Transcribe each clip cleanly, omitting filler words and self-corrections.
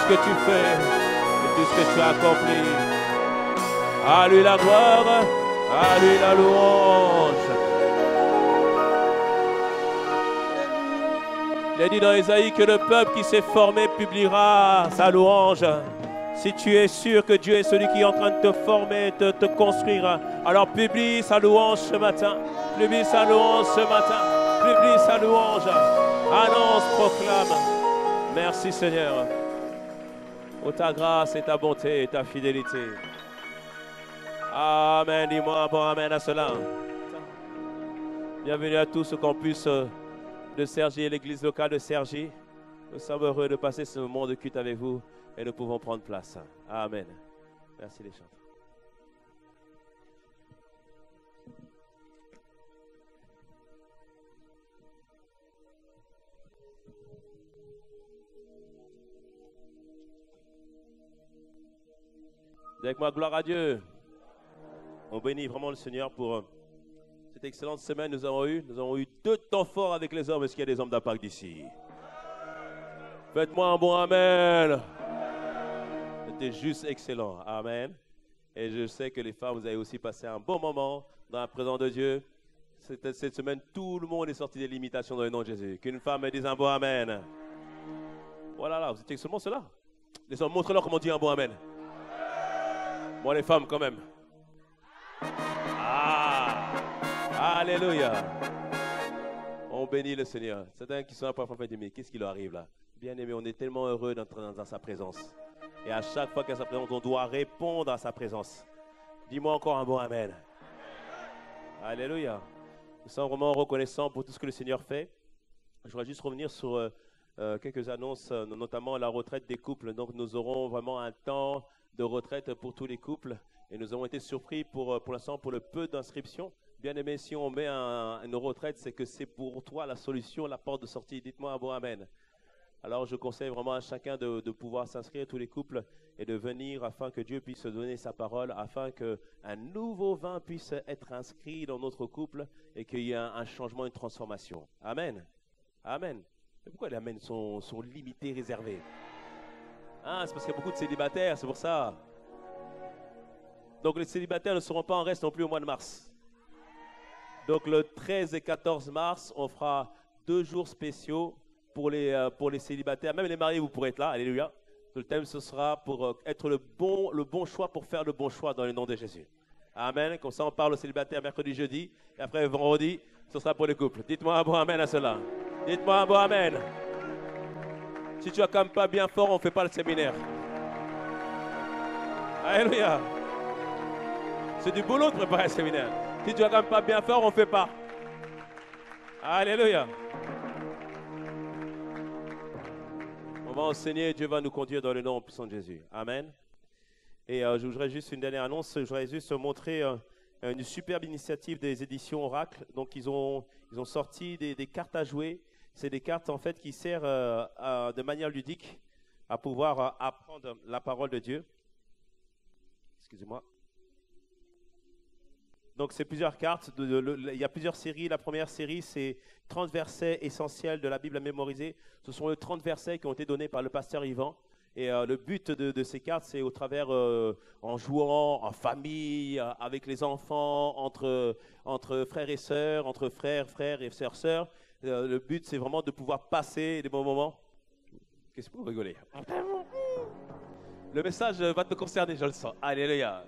ce que tu fais et tout ce que tu as accompli. À lui la gloire, à lui la louange. Il a dit dans Ésaïe que le peuple qui s'est formé publiera sa louange. Si tu es sûr que Dieu est celui qui est en train de te former, de te construire, alors publie sa louange ce matin. Publie sa louange ce matin. Publie sa louange. Annonce, proclame. Merci Seigneur. Pour ta grâce et ta bonté et ta fidélité. Amen. Dis-moi un bon amen à cela. Bienvenue à tous au campus de Cergy, l'église locale de Cergy. Nous sommes heureux de passer ce moment de culte avec vous. Et nous pouvons prendre place. Amen. Merci les chanteurs. Avec moi, gloire à Dieu. On bénit vraiment le Seigneur pour cette excellente semaine que nous avons eue. Nous avons eu 2 temps forts avec les hommes. Est-ce qu'il y a des hommes d'Apac d'ici? Faites-moi un bon amen. C'était juste excellent. Amen. Et je sais que les femmes, vous avez aussi passé un bon moment dans la présence de Dieu. Cette semaine, tout le monde est sorti des limitations dans le nom de Jésus. Qu'une femme me dise un bon amen. Voilà, là, vous étiez seulement cela. Les hommes, montrez-leur comment dire un bon amen. Moi, les femmes, quand même. Ah! Alléluia. On bénit le Seigneur. Certains qui sont là pour la fin mais qu'est-ce qui leur arrive là? Bien aimé, on est tellement heureux d'entrer dans sa présence. Et à chaque fois qu'il y a sa présence, on doit répondre à sa présence. Dis-moi encore un bon amen. Alléluia. Nous sommes vraiment reconnaissants pour tout ce que le Seigneur fait. Je voudrais juste revenir sur quelques annonces, notamment la retraite des couples. Donc nous aurons vraiment un temps de retraite pour tous les couples. Et nous avons été surpris pour l'instant pour le peu d'inscriptions. Bien aimé, si on met une retraite, c'est que c'est pour toi la solution, la porte de sortie. Dites-moi un bon amen. Alors je conseille vraiment à chacun de pouvoir s'inscrire, tous les couples, et de venir afin que Dieu puisse donner sa parole, afin qu'un nouveau vin puisse être inscrit dans notre couple et qu'il y ait un changement, une transformation. Amen. Amen. Mais pourquoi les amens sont limités, réservés? Ah, c'est parce qu'il y a beaucoup de célibataires, c'est pour ça. Donc les célibataires ne seront pas en reste non plus au mois de mars. Donc le 13 et 14 mars, on fera 2 jours spéciaux pour les célibataires. Même les mariés, vous pourrez être là. Alléluia. Le thème, ce sera pour être le bon choix, pour faire le bon choix dans le nom de Jésus. Amen. Comme ça, on parle aux célibataires mercredi, jeudi. Et après, vendredi, ce sera pour les couples. Dites-moi un bon amen à cela. Dites-moi un bon amen. Si tu as quand même pas bien fort, on ne fait pas le séminaire. Alléluia. C'est du boulot de préparer le séminaire. Si tu as quand même pas bien fort, on ne fait pas. Alléluia. On va enseigner, Dieu va nous conduire dans le nom puissant de Jésus. Amen. Et je voudrais juste une dernière annonce. Je voudrais juste montrer une superbe initiative des éditions Oracle. Donc, ils ont sorti des cartes à jouer. C'est des cartes, en fait, qui servent de manière ludique à pouvoir apprendre la parole de Dieu. Excusez-moi. Donc, c'est plusieurs cartes. Il y a plusieurs séries. La première série, c'est 30 versets essentiels de la Bible à mémoriser. Ce sont les 30 versets qui ont été donnés par le pasteur Yvan. Et le but de ces cartes, c'est au travers, en jouant, en famille, avec les enfants, entre frères et sœurs, entre frères et sœurs. Le but, c'est vraiment de pouvoir passer des bons moments. Qu'est-ce que vous rigolez? Le message va te concerner, je le sens. Alléluia.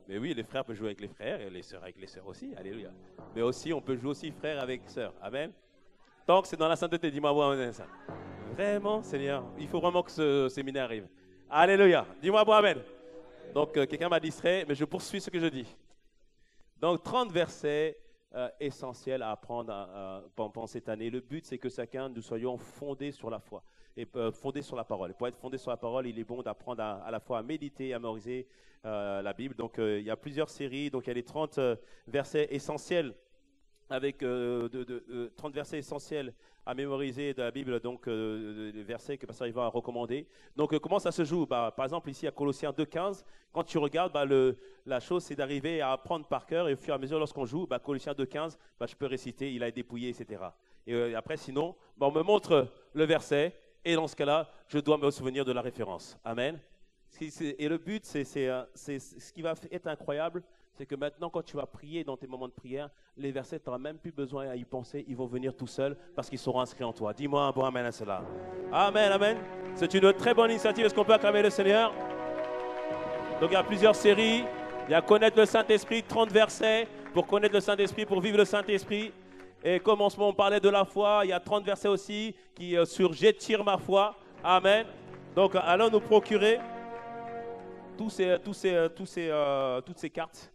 Mais oui, les frères peuvent jouer avec les frères et les sœurs avec les sœurs aussi. Alléluia. Mais aussi, on peut jouer aussi frères avec sœurs. Amen. Tant que c'est dans la sainteté, dis-moi bon ça. Vraiment, Seigneur, il faut vraiment que ce séminaire arrive. Alléluia. Dis-moi bon amen. Donc, quelqu'un m'a distrait, mais je poursuis ce que je dis. Donc, 30 versets essentiels à apprendre pendant cette année. Le but, c'est que chacun, nous soyons fondés sur la foi et fondés sur la parole. Et pour être fondé sur la parole, il est bon d'apprendre à la fois à méditer, à mémoriser la Bible. Donc, il y a plusieurs séries. Donc, il y a les 30 versets essentiels avec 30 versets essentiels à mémoriser de la Bible, donc les versets que Pasteur Yvan a recommandés. Donc, comment ça se joue? Par exemple, ici à Colossiens 2,15, quand tu regardes, la chose, c'est d'arriver à apprendre par cœur, et au fur et à mesure, lorsqu'on joue, Colossiens 2,15, je peux réciter, il a dépouillé, etc. Et après, sinon, on me montre le verset, Et dans ce cas-là, je dois me souvenir de la référence. Amen. Et le but, c'est ce qui va être incroyable, c'est que maintenant, quand tu vas prier dans tes moments de prière, les versets, tu n'auras même plus besoin à y penser, ils vont venir tout seuls parce qu'ils seront inscrits en toi. Dis-moi un bon amen à cela. Amen, amen. C'est une très bonne initiative. Est-ce qu'on peut acclamer le Seigneur? Donc, il y a plusieurs séries. Il y a connaître le Saint-Esprit, 30 versets pour connaître le Saint-Esprit, pour vivre le Saint-Esprit. Et comme en ce moment, on parlait de la foi, il y a 30 versets aussi qui sur j'étire ma foi. Amen. Donc, allons nous procurer toutes ces cartes.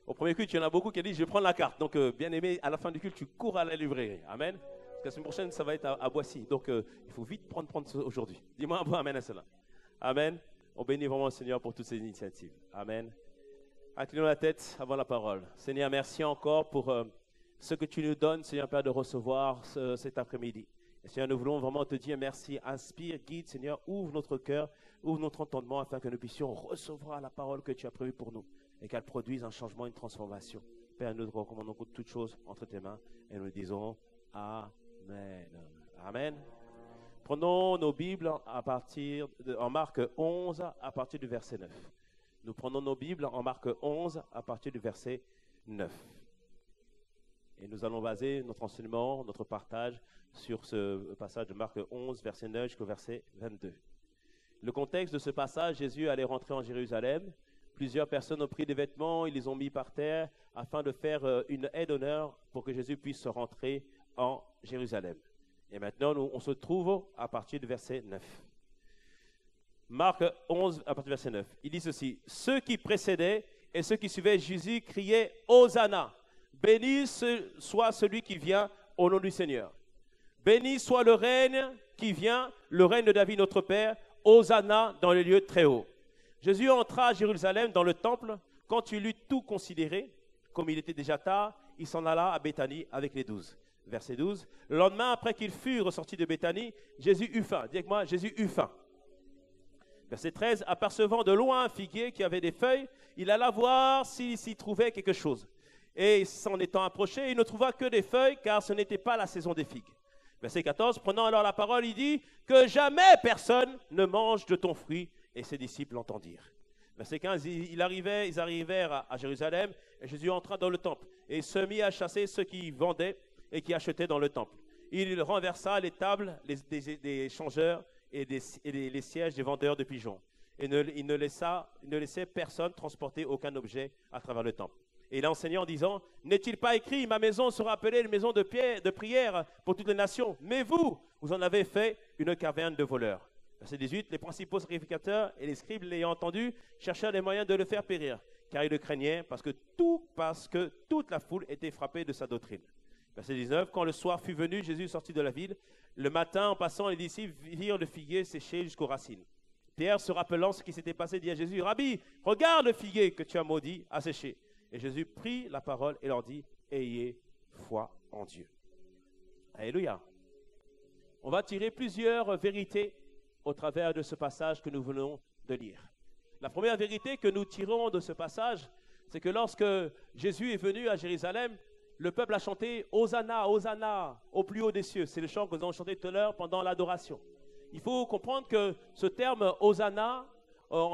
Au premier culte, il y en a beaucoup qui disent, je vais prendre la carte. Donc, bien aimé, à la fin du culte, tu cours à la librairie. Amen. Parce que la semaine prochaine, ça va être à Boissy. Donc, il faut vite prendre aujourd'hui. Dis-moi un bon amen à cela. Amen. On bénit vraiment le Seigneur pour toutes ces initiatives. Amen. Inclinons la tête avant la parole. Seigneur, merci encore pour ce que tu nous donnes, Seigneur Père, de recevoir cet après-midi. Et Seigneur, nous voulons vraiment te dire merci. Inspire, guide, Seigneur, ouvre notre cœur, ouvre notre entendement afin que nous puissions recevoir la parole que tu as prévue pour nous et qu'elle produise un changement, une transformation. Père, nous te recommandons toutes choses entre tes mains et nous disons Amen. Amen. Prenons nos Bibles en Marc 11 à partir du verset 9. Nous prenons nos Bibles en Marc 11 à partir du verset 9. Et nous allons baser notre enseignement, notre partage sur ce passage de Marc 11, verset 9 jusqu'au verset 22. Le contexte de ce passage, Jésus allait rentrer en Jérusalem. Plusieurs personnes ont pris des vêtements, ils les ont mis par terre afin de faire une aide d'honneur pour que Jésus puisse rentrer en Jérusalem. Et maintenant, on se trouve à partir du verset 9. Marc 11, à partir du verset 9. Il dit ceci. Ceux qui précédaient et ceux qui suivaient Jésus criaient « Hosanna ! Béni soit celui qui vient au nom du Seigneur. Béni soit le règne qui vient, le règne de David notre Père. Hosanna dans les lieux très hauts. » Jésus entra à Jérusalem dans le temple. Quand il eut tout considéré, comme il était déjà tard, il s'en alla à Béthanie avec les 12. Verset 12. Le lendemain, après qu'il fut ressorti de Béthanie, Jésus eut faim. Dis avec moi, Jésus eut faim. Verset 13. Apercevant de loin un figuier qui avait des feuilles, il alla voir s'il s'y trouvait quelque chose. Et s'en étant approché, il ne trouva que des feuilles, car ce n'était pas la saison des figues. Verset 14. Prenant alors la parole, il dit que jamais personne ne mange de ton fruit. Et ses disciples l'entendirent. Verset 15, ils arrivèrent à Jérusalem, et Jésus entra dans le temple, et se mit à chasser ceux qui vendaient et qui achetaient dans le temple. Il renversa les tables des changeurs et les sièges des vendeurs de pigeons. Et il ne laissait personne transporter aucun objet à travers le temple. Et il enseignait en disant, n'est-il pas écrit, ma maison sera appelée une maison de prière pour toutes les nations, mais vous en avez fait une caverne de voleurs. Verset 18, les principaux sacrificateurs et les scribes l'ayant entendu cherchèrent les moyens de le faire périr, car ils le craignaient parce que toute la foule était frappée de sa doctrine. Verset 19, quand le soir fut venu, Jésus sortit de la ville. Le matin, en passant, les disciples virent le figuier séché jusqu'aux racines. Pierre, se rappelant ce qui s'était passé, dit à Jésus, Rabbi, regarde le figuier que tu as maudit à sécher. Et Jésus prit la parole et leur dit, ayez foi en Dieu. Alléluia. On va tirer plusieurs vérités au travers de ce passage que nous venons de lire. La première vérité que nous tirons de ce passage, c'est que lorsque Jésus est venu à Jérusalem, le peuple a chanté « Hosanna, Hosanna » au plus haut des cieux. C'est le chant que nous avons chanté tout à l'heure pendant l'adoration. Il faut comprendre que ce terme « Hosanna »,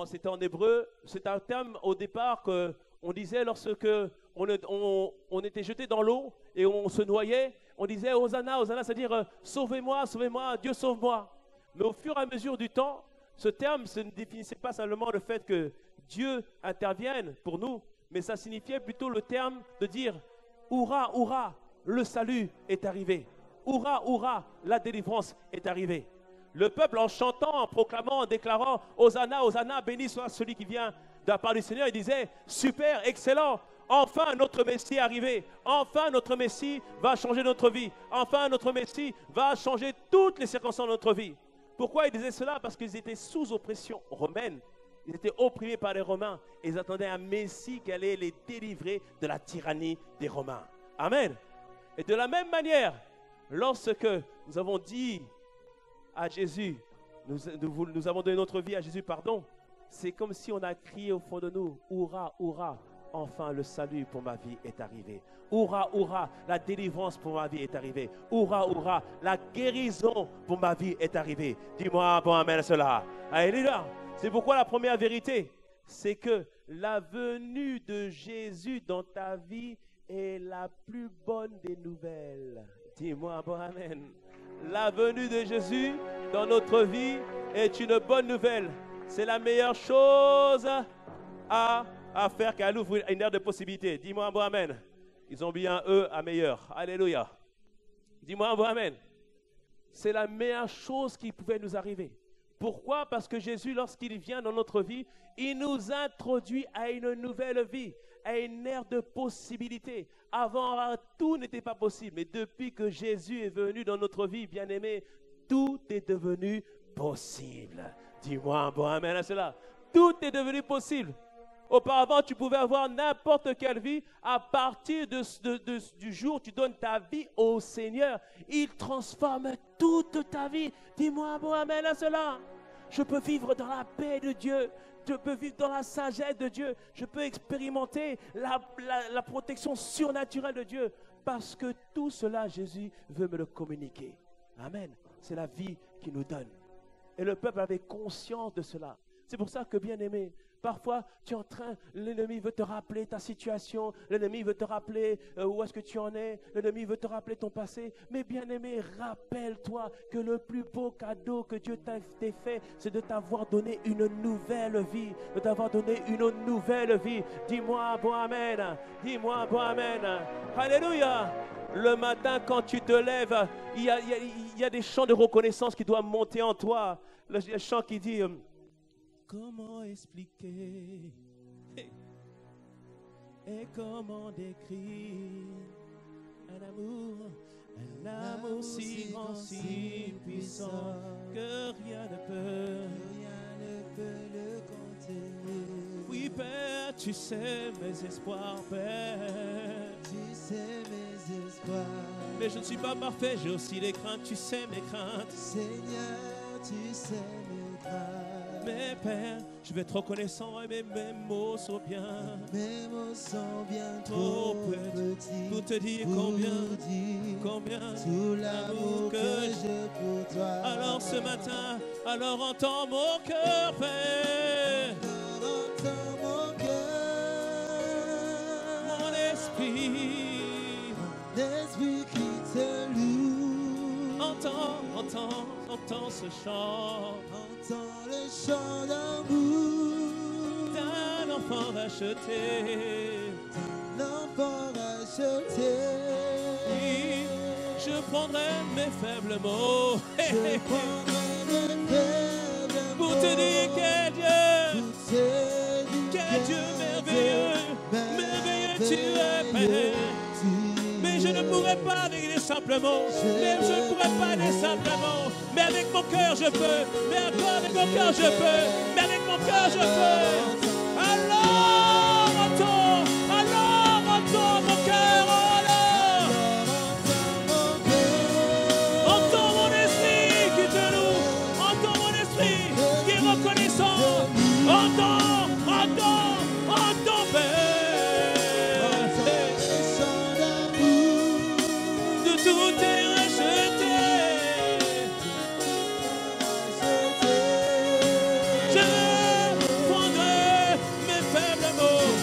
c'était en hébreu, c'est un terme au départ qu'on disait lorsque on était jeté dans l'eau et on se noyait, on disait « Hosanna, Hosanna », c'est-à-dire « Sauvez-moi, sauvez-moi, Dieu sauve-moi ». Mais au fur et à mesure du temps, ce terme ne définissait pas simplement le fait que Dieu intervienne pour nous, mais ça signifiait plutôt le terme de dire « Hourra, hourra, le salut est arrivé. Hourra, hourra, la délivrance est arrivée. » Le peuple en chantant, en proclamant, en déclarant « Hosanna, Hosanna, béni soit celui qui vient de la part du Seigneur », il disait « Super, excellent, enfin notre Messie est arrivé. Enfin notre Messie va changer notre vie. Enfin notre Messie va changer toutes les circonstances de notre vie. » Pourquoi ils disaient cela? Parce qu'ils étaient sous oppression romaine. Ils étaient opprimés par les Romains. Et ils attendaient un Messie qui allait les délivrer de la tyrannie des Romains. Amen. Et de la même manière, lorsque nous avons dit à Jésus, nous avons donné notre vie à Jésus, pardon, c'est comme si on a crié au fond de nous, « Hourra, hourra, enfin le salut pour ma vie est arrivé. Hurrah, hurrah, la délivrance pour ma vie est arrivée. Hurrah, hurrah, la guérison pour ma vie est arrivée. Dis-moi bon amen à cela. Alléluia. C'est pourquoi la première vérité, c'est que la venue de Jésus dans ta vie est la plus bonne des nouvelles. Dis-moi bon amen. La venue de Jésus dans notre vie est une bonne nouvelle. C'est la meilleure chose à faire qu'elle ouvre une ère de possibilités. Dis-moi un bon amen. Ils ont bien à meilleur. Alléluia. Dis-moi un bon amen. C'est la meilleure chose qui pouvait nous arriver. Pourquoi? Parce que Jésus, lorsqu'il vient dans notre vie, il nous introduit à une nouvelle vie, à une ère de possibilités. Avant, tout n'était pas possible. Mais depuis que Jésus est venu dans notre vie, bien-aimé, tout est devenu possible. Dis-moi un bon amen à cela. Tout est devenu possible. Auparavant, tu pouvais avoir n'importe quelle vie. À partir du jour où tu donnes ta vie au Seigneur, il transforme toute ta vie. Dis-moi un bon amen à cela. Je peux vivre dans la paix de Dieu. Je peux vivre dans la sagesse de Dieu. Je peux expérimenter la protection surnaturelle de Dieu. Parce que tout cela, Jésus veut me le communiquer. Amen. C'est la vie qu'il nous donne. Et le peuple avait conscience de cela. C'est pour ça que, bien-aimé, parfois, tu es en train, l'ennemi veut te rappeler ta situation, l'ennemi veut te rappeler où est-ce que tu en es, l'ennemi veut te rappeler ton passé. Mais bien-aimé, rappelle-toi que le plus beau cadeau que Dieu t'a fait, c'est de t'avoir donné une nouvelle vie, de t'avoir donné une nouvelle vie. Dis-moi bon amen, dis-moi bon amen. Alléluia. Le matin, quand tu te lèves, il y a des chants de reconnaissance qui doivent monter en toi. Le chant qui dit... Comment expliquer et comment décrire un amour si grand, si puissant que rien ne peut le contenir. Oui, Père, tu sais mes espoirs, Père. Tu sais mes espoirs. Mais je ne suis pas parfait, j'ai aussi des craintes, tu sais mes craintes. Seigneur, tu sais mes craintes. Mais Père, je vais être reconnaissant et mes mots sont bien. Mes mots sont bien trop petits pour te dire combien tout l'amour que j'ai pour toi. Alors ce matin, alors entends mon cœur, Père. Alors entends mon cœur, mon esprit qui te loue. Entends ce chant. Entends le chant d'amour d'un enfant racheté. Oui, je prendrai mes faibles mots pour te dire que Dieu merveilleux tu es, Père. Mais je ne pourrais pas dire simplement, mais avec mon cœur je peux, mais encore avec mon cœur je peux, mais avec mon cœur je peux. Alors entends mon cœur, entends mon esprit qui te loue, entends mon esprit qui est reconnaissant, entends Père, de tout est racheté. Je prendrai mes faibles mots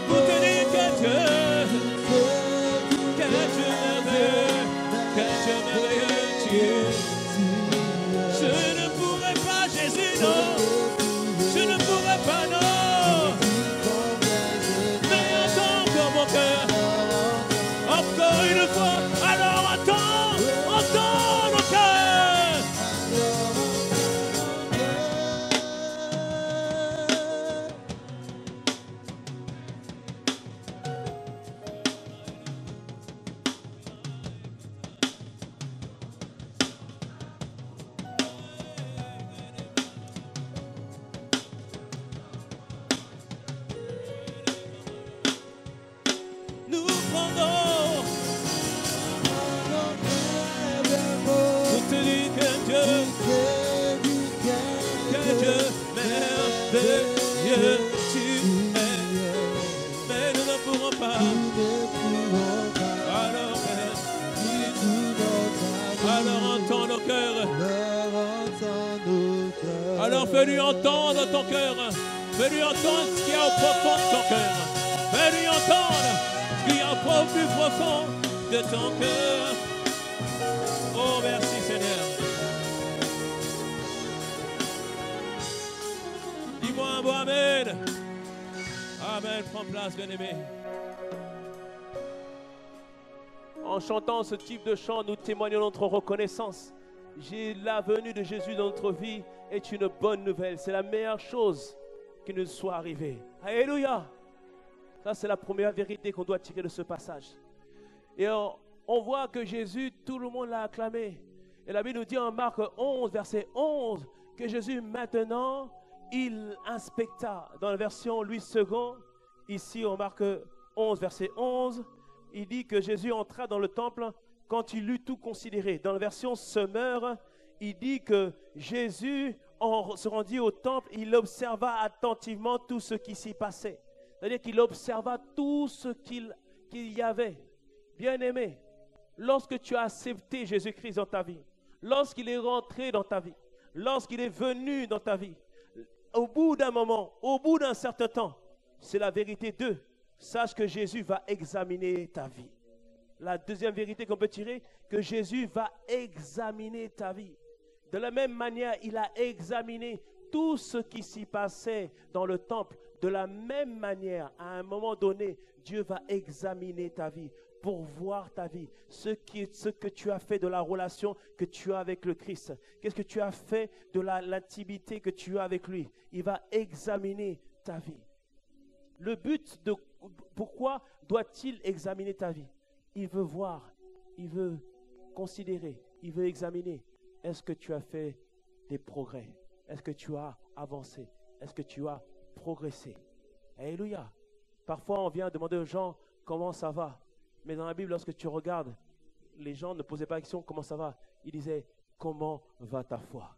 pour te dire que Dieu merveilleux tu es. Je ne pourrai pas, Jésus, non. Je ne pourrai pas, non. Mais entends encore mon cœur. Encore une fois, alors entends mon cœur. Nous prendrons pour te dire que Dieu merveilleux tu Fais-lui entendre ton cœur. Fais-lui entendre ce qu'il y a au profond de ton cœur. Fais-lui entendre ce qu'il y a au plus profond de ton cœur. Oh, merci Seigneur. Dis-moi un bon amen. Amen. Prends place, bien-aimé. En chantant ce type de chant, nous témoignons notre reconnaissance. La venue de Jésus dans notre vie est une bonne nouvelle. C'est la meilleure chose qui nous soit arrivée. Alléluia. Ça, c'est la première vérité qu'on doit tirer de ce passage. Et on voit que Jésus, tout le monde l'a acclamé. Et la Bible nous dit en Marc 11, verset 11, que Jésus maintenant, il inspecta. Dans la version Louis II, ici en Marc 11, verset 11, il dit que Jésus entra dans le temple quand il eut tout considéré. Dans la version Semeur, il dit que Jésus se rendit au temple, il observa attentivement tout ce qui s'y passait. C'est-à-dire qu'il observa tout ce qu'il y avait. Bien-aimé, lorsque tu as accepté Jésus-Christ dans ta vie, lorsqu'il est rentré dans ta vie, lorsqu'il est venu dans ta vie, au bout d'un moment, au bout d'un certain temps, c'est la vérité 2. Sache que Jésus va examiner ta vie. La deuxième vérité qu'on peut tirer, que Jésus va examiner ta vie. De la même manière, il a examiné tout ce qui s'y passait dans le temple. De la même manière, à un moment donné, Dieu va examiner ta vie pour voir ta vie. Ce que tu as fait de la relation que tu as avec le Christ. Qu'est-ce que tu as fait de l'intimité que tu as avec lui. Il va examiner ta vie. Le but de pourquoi doit-il examiner ta vie? Il veut voir, il veut considérer, il veut examiner. Est-ce que tu as fait des progrès? Est-ce que tu as avancé? Est-ce que tu as progressé? Alléluia. Parfois, on vient demander aux gens comment ça va. Mais dans la Bible, lorsque tu regardes, les gens ne posaient pas la question comment ça va. Ils disaient comment va ta foi?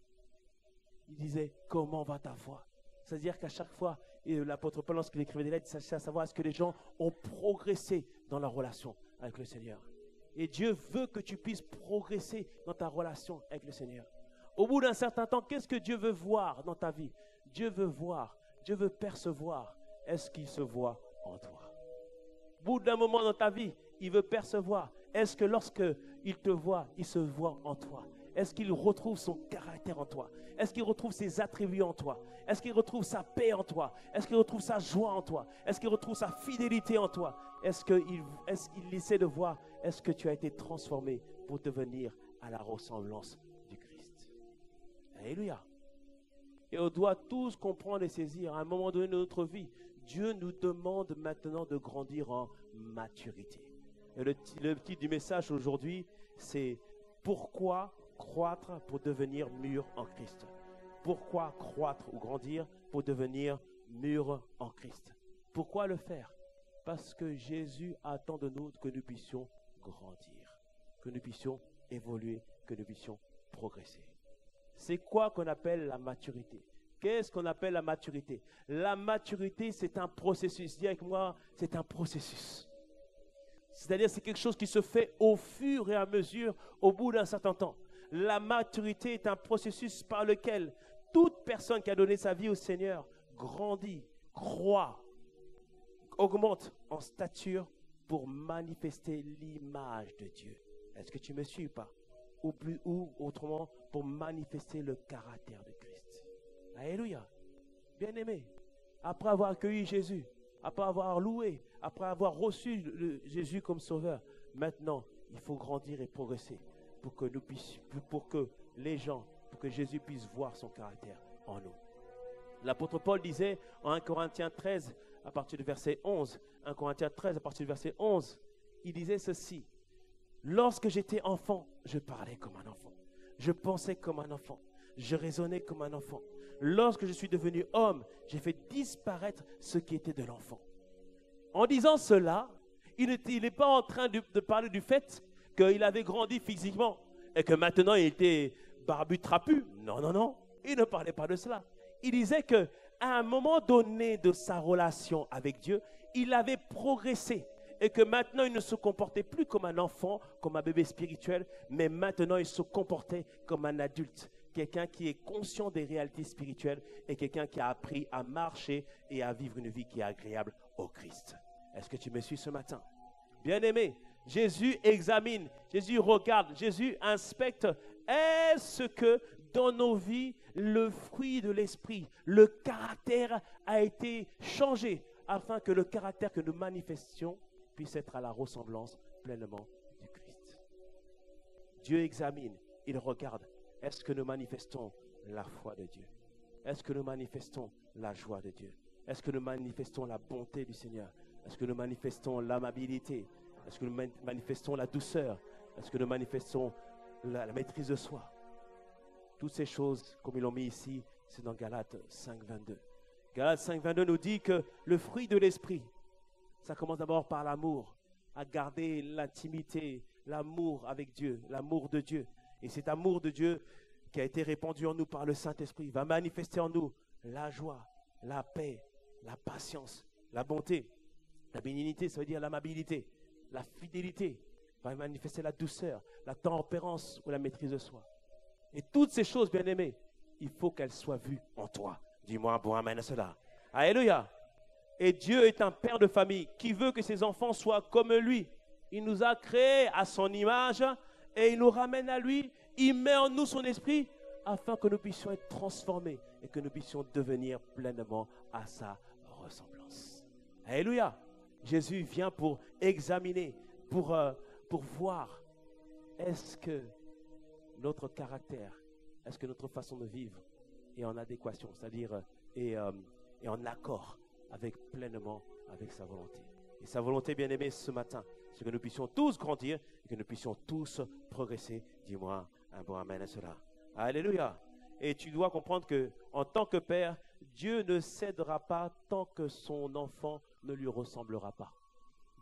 Ils disaient comment va ta foi? C'est-à-dire qu'à chaque fois, l'apôtre Paul, lorsqu'il écrivait des lettres, il cherchait à savoir est-ce que les gens ont progressé dans leur relation avec le Seigneur. Et Dieu veut que tu puisses progresser dans ta relation avec le Seigneur. Au bout d'un certain temps, qu'est-ce que Dieu veut voir dans ta vie? Dieu veut voir, Dieu veut percevoir. Est-ce qu'il se voit en toi? Au bout d'un moment dans ta vie, il veut percevoir. Est-ce que lorsqu'il te voit, il se voit en toi? Est-ce qu'il retrouve son caractère en toi? Est-ce qu'il retrouve ses attributs en toi? Est-ce qu'il retrouve sa paix en toi? Est-ce qu'il retrouve sa joie en toi? Est-ce qu'il retrouve sa fidélité en toi? Est-ce qu'il essaie de voir, est-ce que tu as été transformé pour devenir à la ressemblance du Christ? Alléluia. Et on doit tous comprendre et saisir, à un moment donné de notre vie, Dieu nous demande maintenant de grandir en maturité. Et le titre du message aujourd'hui, c'est « Pourquoi croître pour devenir mûr en Christ ?» Pourquoi croître ou grandir pour devenir mûr en Christ? Pourquoi le faire? Parce que Jésus attend de nous que nous puissions grandir, que nous puissions évoluer, que nous puissions progresser. C'est quoi qu'on appelle la maturité? Qu'est-ce qu'on appelle la maturité? La maturité, c'est un processus. Dis avec moi, c'est un processus. C'est-à-dire, c'est quelque chose qui se fait au fur et à mesure, au bout d'un certain temps. La maturité est un processus par lequel toute personne qui a donné sa vie au Seigneur grandit, croît, augmente en stature pour manifester l'image de Dieu. Est-ce que tu me suis ou pas? Ou autrement, pour manifester le caractère de Christ. Alléluia. Bien-aimé, après avoir accueilli Jésus, après avoir loué, après avoir reçu Jésus comme sauveur, maintenant, il faut grandir et progresser pour que nous puissions, pour que les gens, pour que Jésus puisse voir son caractère en nous. L'apôtre Paul disait en 1 Corinthiens 13, à partir du verset 11, 1 Corinthiens 13, à partir du verset 11, il disait ceci: lorsque j'étais enfant, je parlais comme un enfant, je pensais comme un enfant, je raisonnais comme un enfant. Lorsque je suis devenu homme, j'ai fait disparaître ce qui était de l'enfant. En disant cela, il n'est pas en train de parler du fait qu'il avait grandi physiquement et que maintenant il était barbu trapu. Non, non, non. Il ne parlait pas de cela. Il disait qu'à un moment donné de sa relation avec Dieu, il avait progressé et que maintenant il ne se comportait plus comme un enfant, comme un bébé spirituel, mais maintenant il se comportait comme un adulte. quelqu'un qui est conscient des réalités spirituelles et quelqu'un qui a appris à marcher et à vivre une vie qui est agréable au Christ. Est-ce que tu me suis ce matin? Bien-aimé, Jésus examine, Jésus regarde, Jésus inspecte. Est-ce que dans nos vies, le fruit de l'esprit, le caractère a été changé afin que le caractère que nous manifestions puisse être à la ressemblance pleinement du Christ? Dieu examine, il regarde. Est-ce que nous manifestons la foi de Dieu? Est-ce que nous manifestons la joie de Dieu? Est-ce que nous manifestons la bonté du Seigneur? Est-ce que nous manifestons l'amabilité? Est-ce que nous manifestons la douceur? Est-ce que nous manifestons la maîtrise de soi? Toutes ces choses, comme ils l'ont mis ici, c'est dans Galates 5.22. Galates 5.22 nous dit que le fruit de l'esprit, ça commence d'abord par l'amour, à garder l'intimité, l'amour avec Dieu, l'amour de Dieu. Et cet amour de Dieu qui a été répandu en nous par le Saint-Esprit va manifester en nous la joie, la paix, la patience, la bonté, la bénignité, ça veut dire l'amabilité, la fidélité, va manifester la douceur, la tempérance ou la maîtrise de soi. Et toutes ces choses, bien-aimés, il faut qu'elles soient vues en toi. Dis-moi un bon amen à cela. Alléluia. Et Dieu est un père de famille qui veut que ses enfants soient comme lui. Il nous a créés à son image et il nous ramène à lui. Il met en nous son esprit afin que nous puissions être transformés et que nous puissions devenir pleinement à sa ressemblance. Alléluia. Jésus vient pour examiner, pour voir, est-ce que notre caractère, est-ce que notre façon de vivre est en adéquation, c'est-à-dire est en accord pleinement avec sa volonté. Et sa volonté, bien-aimée, ce matin, c'est que nous puissions tous grandir et que nous puissions tous progresser. Dis-moi un bon amen à cela. Alléluia. Et tu dois comprendre que en tant que père, Dieu ne cédera pas tant que son enfant ne lui ressemblera pas.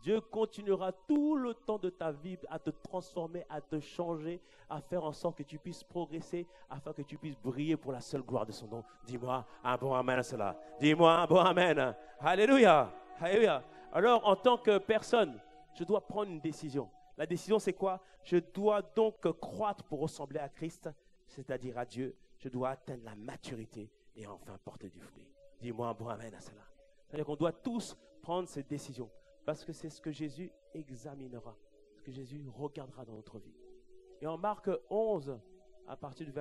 Dieu continuera tout le temps de ta vie à te transformer, à te changer, à faire en sorte que tu puisses progresser, afin que tu puisses briller pour la seule gloire de son nom. Dis-moi un bon amen à cela. Dis-moi un bon amen. Alléluia. Alléluia. Alors, en tant que personne, je dois prendre une décision. La décision, c'est quoi? Je dois donc croître pour ressembler à Christ, c'est-à-dire à Dieu. Je dois atteindre la maturité et enfin porter du fruit. Dis-moi un bon amen à cela. C'est-à-dire qu'on doit tous prendre cette décision. Parce que c'est ce que Jésus examinera, ce que Jésus regardera dans notre vie. Et en Marc 11, à partir du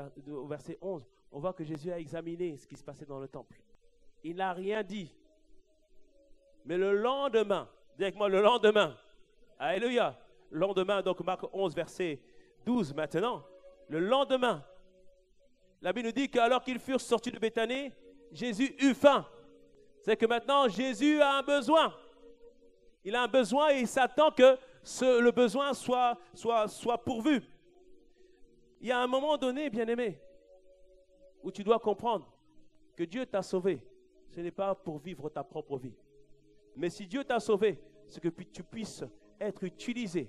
verset 11, on voit que Jésus a examiné ce qui se passait dans le temple. Il n'a rien dit. Mais le lendemain, dis avec moi le lendemain, alléluia, le lendemain, donc Marc 11, verset 12 maintenant, le lendemain, la Bible nous dit qu'alors qu'ils furent sortis de Béthanie, Jésus eut faim. C'est que maintenant Jésus a un besoin. Il a un besoin et il s'attend que le besoin soit pourvu. Il y a un moment donné, bien-aimé, où tu dois comprendre que Dieu t'a sauvé. Ce n'est pas pour vivre ta propre vie. Mais si Dieu t'a sauvé, c'est que tu puisses être utilisé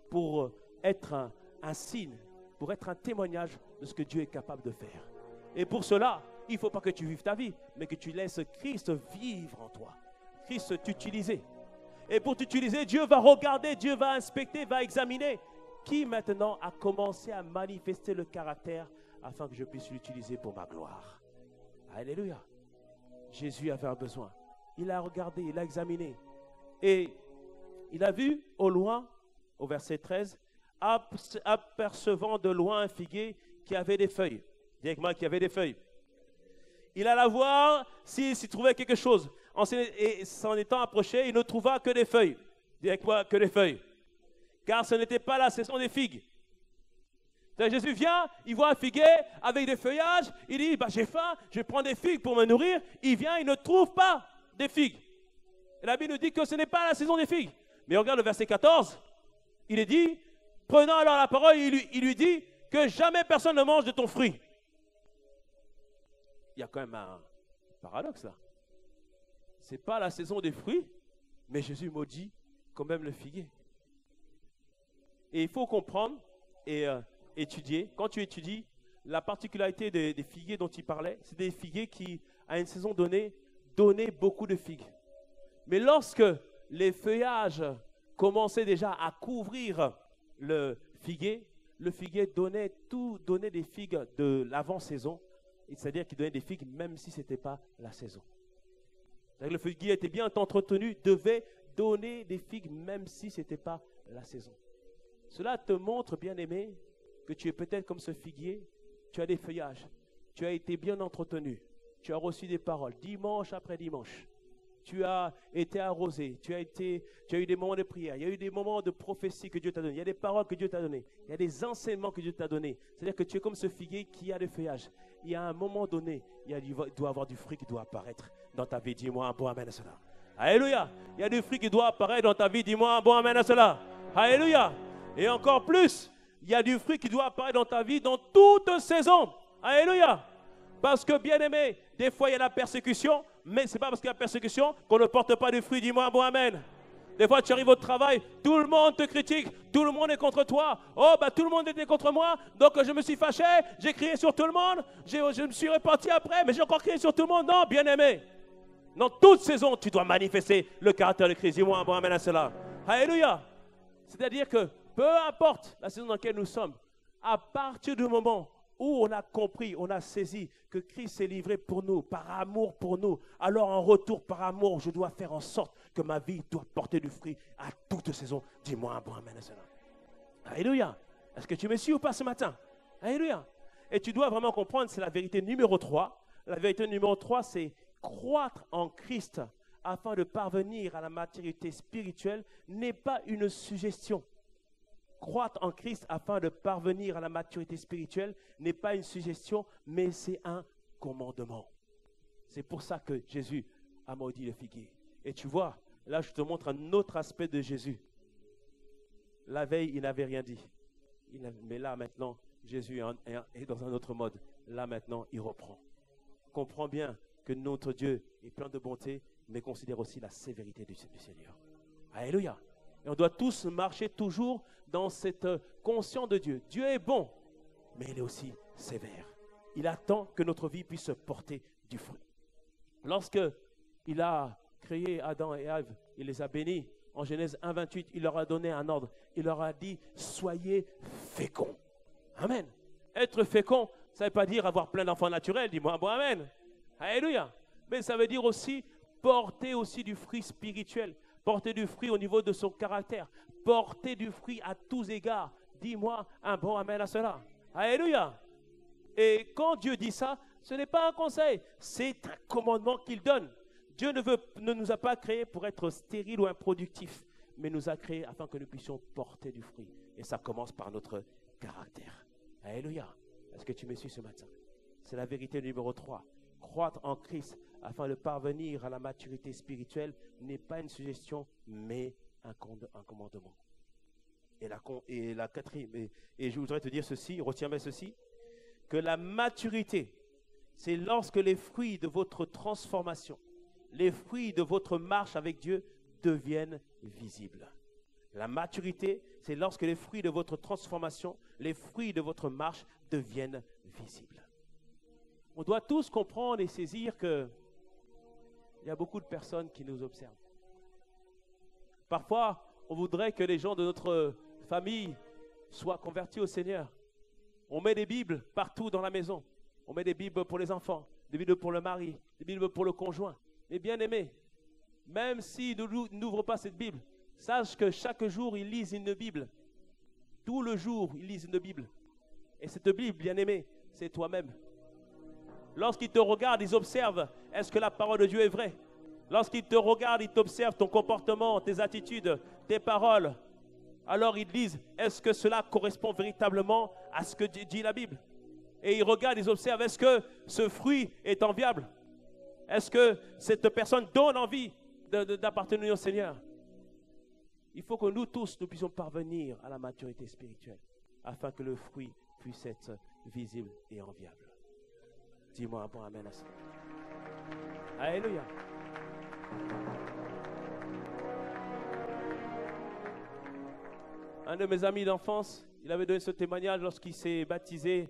pour être un signe, pour être un témoignage de ce que Dieu est capable de faire. Et pour cela, il ne faut pas que tu vives ta vie, mais que tu laisses Christ vivre en toi. Christ t'utiliser. Et pour t'utiliser, Dieu va regarder, Dieu va inspecter, va examiner qui maintenant a commencé à manifester le caractère afin que je puisse l'utiliser pour ma gloire. Alléluia. Jésus avait un besoin. Il a regardé, il a examiné. Et il a vu au loin, au verset 13, apercevant de loin un figuier qui avait des feuilles. Dis avec moi, qui avait des feuilles. Il alla voir s'il trouvait quelque chose. Et s'en étant approché, il ne trouva que des feuilles. Dis avec moi, que des feuilles. Car ce n'était pas la saison des figues. Jésus vient, il voit un figuier avec des feuillages. Il dit, j'ai faim, je vais prendre des figues pour me nourrir. Il vient, il ne trouve pas des figues. Et la Bible nous dit que ce n'est pas la saison des figues. Mais regarde le verset 14. Il est dit, prenant alors la parole, il lui dit que jamais personne ne mange de ton fruit. Il y a quand même un paradoxe là. Ce n'est pas la saison des fruits, mais Jésus maudit quand même le figuier. Et il faut comprendre et étudier. Quand tu étudies, la particularité des figuiers dont il parlait, c'est des figuiers qui, à une saison donnée, donnaient beaucoup de figues. Mais lorsque les feuillages commençaient déjà à couvrir le figuier, le figuier donnait des figues de l'avant-saison, c'est-à-dire qu'il donnait des figues même si ce n'était pas la saison. Le figuier était bien entretenu, devait donner des figues même si ce n'était pas la saison. Cela te montre, bien-aimé, que tu es peut-être comme ce figuier, tu as des feuillages, tu as été bien entretenu, tu as reçu des paroles, dimanche après dimanche. Tu as été arrosé, tu as eu des moments de prière, il y a eu des moments de prophétie que Dieu t'a donné, il y a des paroles que Dieu t'a données, il y a des enseignements que Dieu t'a donnés. C'est-à-dire que tu es comme ce figuier qui a des feuillages. Il y a un moment donné, il doit y avoir du fruit qui doit apparaître dans ta vie. Dis-moi un bon amen à cela. Alléluia. Il y a du fruit qui doit apparaître dans ta vie. Dis-moi un bon amen à cela. Alléluia. Et encore plus, il y a du fruit qui doit apparaître dans ta vie dans toute saison. Alléluia. Parce que, bien aimé, des fois il y a la persécution, mais ce n'est pas parce qu'il y a la persécution qu'on ne porte pas du fruit. Dis-moi un bon amen. Des fois, tu arrives au travail, tout le monde te critique, tout le monde est contre toi. Oh, tout le monde était contre moi, donc je me suis fâché, j'ai crié sur tout le monde, je me suis repenti après, mais j'ai encore crié sur tout le monde. Non, bien aimé. Dans toute saison, tu dois manifester le caractère de Christ. Dis-moi un bon amen à cela. Alléluia. C'est-à-dire que, peu importe la saison dans laquelle nous sommes, à partir du moment où on a compris, on a saisi que Christ s'est livré pour nous, par amour pour nous, alors en retour, par amour, je dois faire en sorte que ma vie doit porter du fruit à toute saison. Dis-moi un bon amen à cela. Alléluia. Est-ce que tu me suis ou pas ce matin? Alléluia. Et tu dois vraiment comprendre, c'est la vérité numéro 3. La vérité numéro 3, c'est croître en Christ afin de parvenir à la maturité spirituelle n'est pas une suggestion. Croître en Christ afin de parvenir à la maturité spirituelle n'est pas une suggestion, mais c'est un commandement. C'est pour ça que Jésus a maudit le figuier. Et tu vois, là je te montre un autre aspect de Jésus. La veille, il n'avait rien dit. Mais là maintenant, Jésus est dans un autre mode. Là maintenant, il reprend. Comprends bien que notre Dieu est plein de bonté, mais considère aussi la sévérité du Seigneur. Alléluia. Et on doit tous marcher toujours dans cette conscience de Dieu. Dieu est bon, mais il est aussi sévère. Il attend que notre vie puisse porter du fruit. Lorsque il a créé Adam et Ève, il les a bénis. En Genèse 1:28, il leur a donné un ordre. Il leur a dit, soyez féconds. Amen. Être fécond, ça ne veut pas dire avoir plein d'enfants naturels. Dis-moi un bon amen. Alléluia. Mais ça veut dire aussi porter aussi du fruit spirituel. Porter du fruit au niveau de son caractère. Porter du fruit à tous égards. Dis-moi un bon amen à cela. Alléluia. Et quand Dieu dit ça, ce n'est pas un conseil, c'est un commandement qu'il donne. Dieu ne nous a pas créés pour être stériles ou improductifs, mais nous a créés afin que nous puissions porter du fruit. Et ça commence par notre caractère. Alléluia. Est-ce que tu me suis ce matin? C'est la vérité numéro 3. Croître en Christ afin de parvenir à la maturité spirituelle n'est pas une suggestion, mais un commandement. Et la quatrième, et je voudrais te dire ceci, retiens bien ceci, que la maturité, c'est lorsque les fruits de votre transformation, les fruits de votre marche avec Dieu deviennent visibles. La maturité, c'est lorsque les fruits de votre transformation, les fruits de votre marche deviennent visibles. On doit tous comprendre et saisir qu'il y a beaucoup de personnes qui nous observent. Parfois, on voudrait que les gens de notre famille soient convertis au Seigneur. On met des Bibles partout dans la maison. On met des Bibles pour les enfants, des Bibles pour le mari, des Bibles pour le conjoint. Mais bien aimé, même s'ils n'ouvrent pas cette Bible, sache que chaque jour, ils lisent une Bible. Tout le jour, ils lisent une Bible. Et cette Bible, bien aimé, c'est toi-même. Lorsqu'ils te regardent, ils observent, est-ce que la parole de Dieu est vraie? Lorsqu'ils te regardent, ils t'observent ton comportement, tes attitudes, tes paroles. Alors ils disent, est-ce que cela correspond véritablement à ce que dit la Bible? Et ils regardent, ils observent, est-ce que ce fruit est enviable? Est-ce que cette personne donne envie d'appartenir au Seigneur? Il faut que nous tous, nous puissions parvenir à la maturité spirituelle afin que le fruit puisse être visible et enviable. Dis-moi un bon amen à ça. Alléluia. Un de mes amis d'enfance, il avait donné ce témoignage lorsqu'il s'est baptisé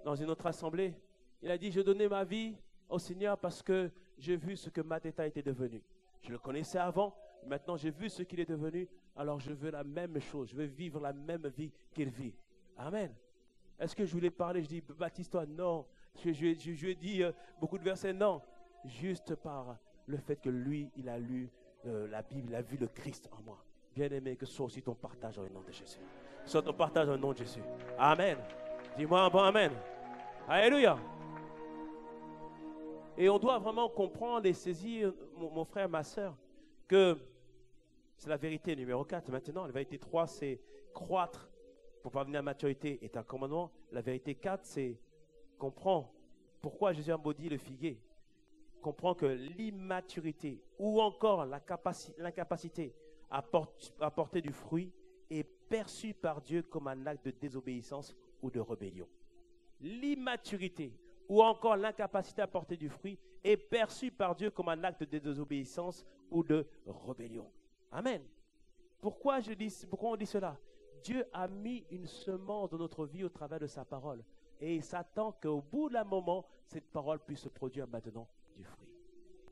dans une autre assemblée. Il a dit, je donnais ma vie au Seigneur parce que j'ai vu ce que Mateta était devenu. Je le connaissais avant, maintenant j'ai vu ce qu'il est devenu, alors je veux la même chose, je veux vivre la même vie qu'il vit. Amen. Est-ce que je voulais parler, je dis baptise-toi? Non. Je lui ai dit beaucoup de versets? Non. Juste par le fait que lui, il a lu la Bible, il a vu le Christ en moi. Bien-aimé, que ce soit aussi ton partage au nom de Jésus. Soit ton partage au nom de Jésus. Amen. Dis-moi un bon amen. Alléluia. Et on doit vraiment comprendre et saisir, mon frère, ma soeur, que c'est la vérité numéro 4. Maintenant, la vérité 3, c'est croître pour parvenir à la maturité est un commandement. La vérité 4, c'est comprendre pourquoi Jésus a maudit le figuier. Comprends que l'immaturité ou encore l'incapacité à porter du fruit est perçue par Dieu comme un acte de désobéissance ou de rébellion. L'immaturité ou encore l'incapacité à porter du fruit est perçue par Dieu comme un acte de désobéissance ou de rébellion. Amen. Pourquoi on dit cela? Dieu a mis une semence dans notre vie au travers de sa parole. Et il s'attend qu'au bout d'un moment, cette parole puisse produire maintenant du fruit.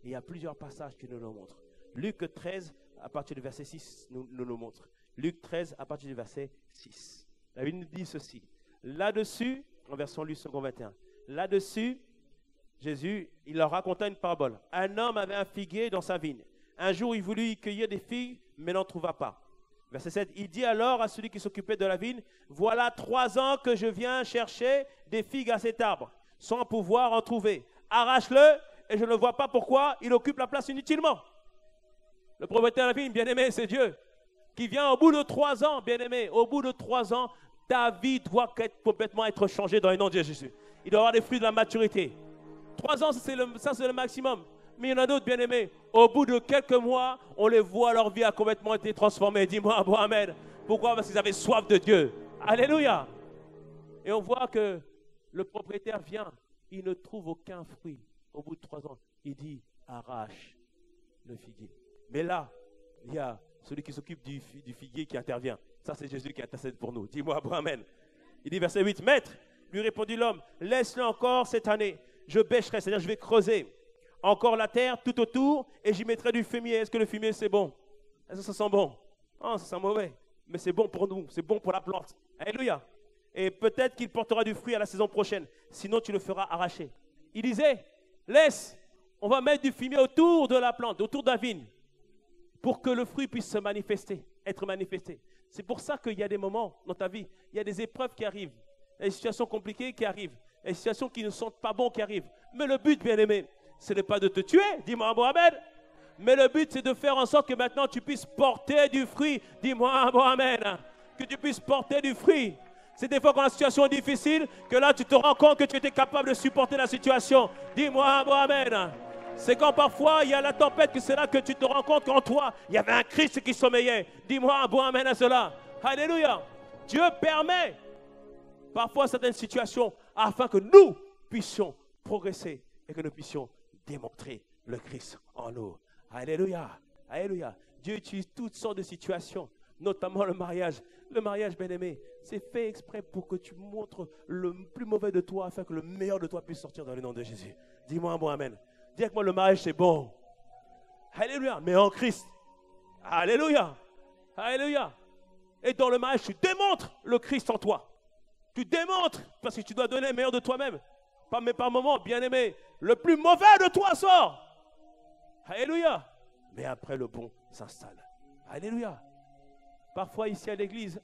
Et il y a plusieurs passages qui nous le montrent. Luc 13, à partir du verset 6, nous le montre. Luc 13, à partir du verset 6. La Bible nous dit ceci. Là-dessus, en version Luc 21, là-dessus, Jésus, il leur raconta une parabole. Un homme avait un figuier dans sa vigne. Un jour, il voulut y cueillir des figues, mais n'en trouva pas. Verset 7, il dit alors à celui qui s'occupait de la vigne, « Voilà 3 ans que je viens chercher des figues à cet arbre, sans pouvoir en trouver. Arrache-le, et je ne vois pas pourquoi il occupe la place inutilement. » Le propriétaire de la vigne, bien-aimé, c'est Dieu, qui vient au bout de 3 ans, bien-aimé, au bout de 3 ans, ta vie doit complètement être changée dans le nom de Jésus. Il doit y avoir des fruits de la maturité. 3 ans, ça c'est le maximum. Mais il y en a d'autres, bien-aimés. Au bout de quelques mois, on les voit, leur vie a complètement été transformée. Dis-moi, bon, amen. Pourquoi? Parce qu'ils avaient soif de Dieu. Alléluia. Et on voit que le propriétaire vient, il ne trouve aucun fruit. Au bout de 3 ans, il dit, arrache le figuier. Mais là, il y a celui qui s'occupe du figuier qui intervient. Ça, c'est Jésus qui intercède pour nous. Dis-moi, bon, amen. Il dit, verset 8, Maître, lui répondit l'homme, laisse-le encore cette année. Je bêcherai, c'est-à-dire je vais creuser encore la terre tout autour et j'y mettrai du fumier. Est-ce que le fumier c'est bon? Est-ce que ça sent bon? Non, ça sent mauvais. Mais c'est bon pour nous, c'est bon pour la plante. Alléluia. Et peut-être qu'il portera du fruit à la saison prochaine. Sinon, tu le feras arracher. Il disait, laisse, on va mettre du fumier autour de la plante, autour de la vigne, pour que le fruit puisse se manifester, être manifesté. C'est pour ça qu'il y a des moments dans ta vie, il y a des épreuves qui arrivent, il y a des situations compliquées qui arrivent, il y a des situations qui ne sont pas bonnes qui arrivent. Mais le but, bien-aimé, ce n'est pas de te tuer, dis-moi un bon amen. Mais le but, c'est de faire en sorte que maintenant tu puisses porter du fruit. Dis-moi un bon amen. Que tu puisses porter du fruit. C'est des fois quand la situation est difficile, que là tu te rends compte que tu étais capable de supporter la situation. Dis-moi un bon amen. C'est quand parfois il y a la tempête que c'est là que tu te rends compte qu'en toi, il y avait un Christ qui sommeillait. Dis-moi un bon amen à cela. Alléluia. Dieu permet parfois certaines situations afin que nous puissions progresser et que nous puissions démontrer le Christ en nous. Alléluia. Alléluia. Dieu utilise toutes sortes de situations, notamment le mariage. Le mariage, bien-aimé, c'est fait exprès pour que tu montres le plus mauvais de toi afin que le meilleur de toi puisse sortir dans le nom de Jésus. Dis-moi un bon amen. Dis avec moi, le mariage, c'est bon. Alléluia. Mais en Christ. Alléluia. Alléluia. Et dans le mariage, tu démontres le Christ en toi. Tu démontres, parce que tu dois donner le meilleur de toi-même. Mais par moment, bien-aimé, le plus mauvais de toi sort. Alléluia. Mais après, le bon s'installe. Alléluia. Parfois, ici à l'église,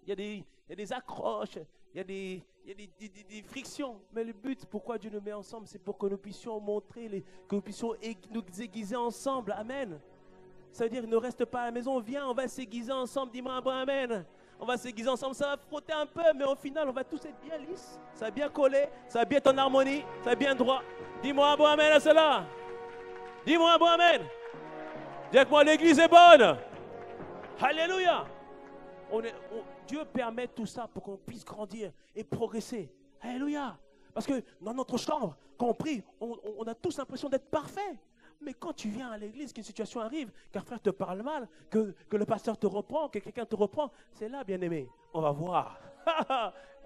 il y a des accroches, il y a des frictions. Mais le but, pourquoi Dieu nous met ensemble, c'est pour que nous puissions montrer, que nous puissions nous aiguiser ensemble. Amen. Ça veut dire, ne reste pas à la maison, viens, on va s'aiguiser ensemble. Dis-moi un bon amen. On va s'aiguiser ensemble, ça va frotter un peu, mais au final, on va tous être bien lisses. Ça va bien coller, ça va bien être en harmonie, ça va bien droit. Dis-moi un bon amen à cela. Dis-moi un bon amen. Dis avec moi, l'église est bonne. Alléluia. Dieu permet tout ça pour qu'on puisse grandir et progresser. Alléluia. Parce que dans notre chambre, quand on prie, on a tous l'impression d'être parfait. Mais quand tu viens à l'église, qu'une situation arrive, qu'un frère te parle mal, que le pasteur te reprend, que quelqu'un te reprend, c'est là, bien-aimé, on va voir.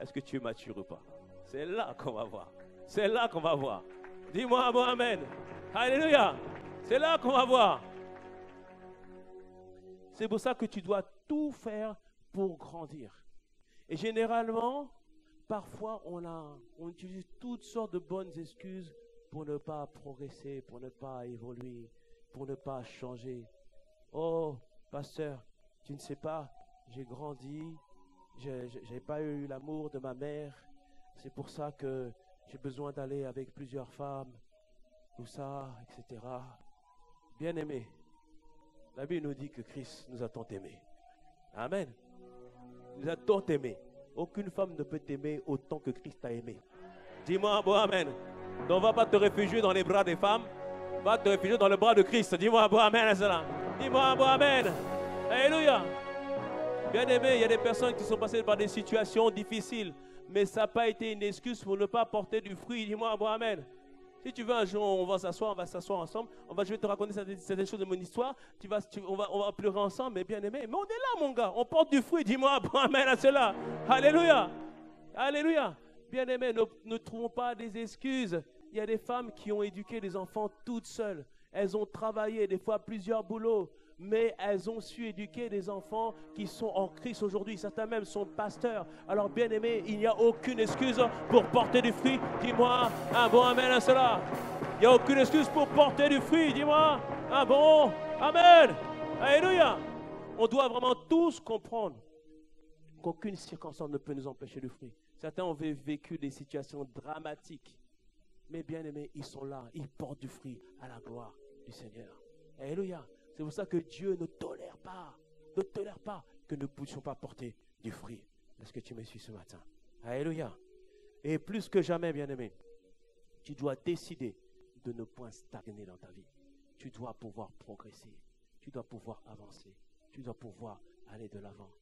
Est-ce que tu es mature ou pas? C'est là qu'on va voir. C'est là qu'on va voir. Dis-moi un bon amen. Alléluia. C'est là qu'on va voir. C'est pour ça que tu dois tout faire pour grandir. Et généralement, parfois, on utilise toutes sortes de bonnes excuses pour ne pas progresser, pour ne pas évoluer, pour ne pas changer. Oh, pasteur, tu ne sais pas, j'ai grandi, je n'ai pas eu l'amour de ma mère, c'est pour ça que j'ai besoin d'aller avec plusieurs femmes, tout ça, etc. Bien-aimé, la Bible nous dit que Christ nous a tant aimés. Amen. Il nous a tant aimés. Aucune femme ne peut t'aimer autant que Christ t'a aimé. Dis-moi, bon, amen. Donc, va pas te réfugier dans les bras des femmes. Va te réfugier dans le bras de Christ. Dis-moi, bon, amen à cela. Dis-moi, bon, amen. Alléluia. Bien aimé, il y a des personnes qui sont passées par des situations difficiles. Mais ça n'a pas été une excuse pour ne pas porter du fruit. Dis-moi, bon, amen. Si tu veux un jour, on va s'asseoir ensemble. Je vais te raconter certaines choses de mon histoire. On va pleurer ensemble, mais bien aimé. Mais on est là, mon gars. On porte du fruit. Dis-moi, bon, amen à cela. Alléluia. Alléluia. Bien aimé, ne trouvons pas des excuses. Il y a des femmes qui ont éduqué des enfants toutes seules. Elles ont travaillé des fois plusieurs boulots. Mais elles ont su éduquer des enfants qui sont en Christ aujourd'hui. Certains même sont pasteurs. Alors bien aimé, il n'y a aucune excuse pour porter du fruit. Dis-moi un bon amen à cela. Il n'y a aucune excuse pour porter du fruit. Dis-moi un bon amen. Alléluia. On doit vraiment tous comprendre qu'aucune circonstance ne peut nous empêcher du fruit. Certains ont vécu des situations dramatiques. Mais bien aimé, ils sont là. Ils portent du fruit à la gloire du Seigneur. Alléluia. C'est pour ça que Dieu ne tolère pas que nous ne puissions pas porter du fruit. Est-ce que tu me suis ce matin? Alléluia. Et plus que jamais, bien-aimé, tu dois décider de ne point stagner dans ta vie. Tu dois pouvoir progresser. Tu dois pouvoir avancer. Tu dois pouvoir aller de l'avant.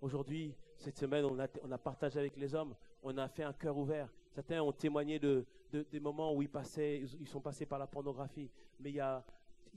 Aujourd'hui, cette semaine, on a partagé avec les hommes. On a fait un cœur ouvert. Certains ont témoigné des moments où ils sont passés par la pornographie. Mais il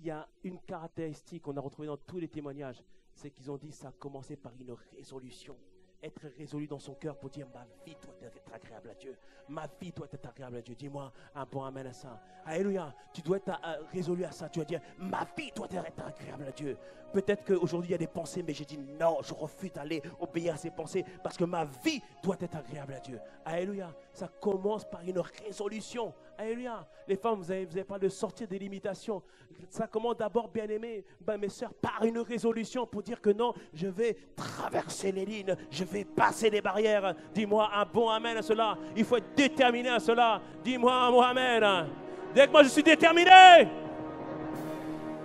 y a une caractéristique qu'on a retrouvée dans tous les témoignages, c'est qu'ils ont dit que ça a commencé par une résolution. Être résolu dans son cœur pour dire ma vie doit être agréable à Dieu. Ma vie doit être agréable à Dieu. Dis-moi un bon amen à ça. Alléluia. Tu dois être résolu à ça. Tu vas dire ma vie doit être agréable à Dieu. Peut-être qu'aujourd'hui il y a des pensées, mais j'ai dit non, je refuse d'aller obéir à ces pensées parce que ma vie doit être agréable à Dieu. Alléluia. Ça commence par une résolution. Alléluia. Les femmes, vous avez parlé de sortir des limitations. Ça commence d'abord, bien aimé, mes soeurs, par une résolution pour dire que non, je vais traverser les lignes, je vais passer les barrières. Dis-moi un bon amen à cela. Il faut être déterminé à cela. Dis-moi un bon amen. Dès que moi je suis déterminé.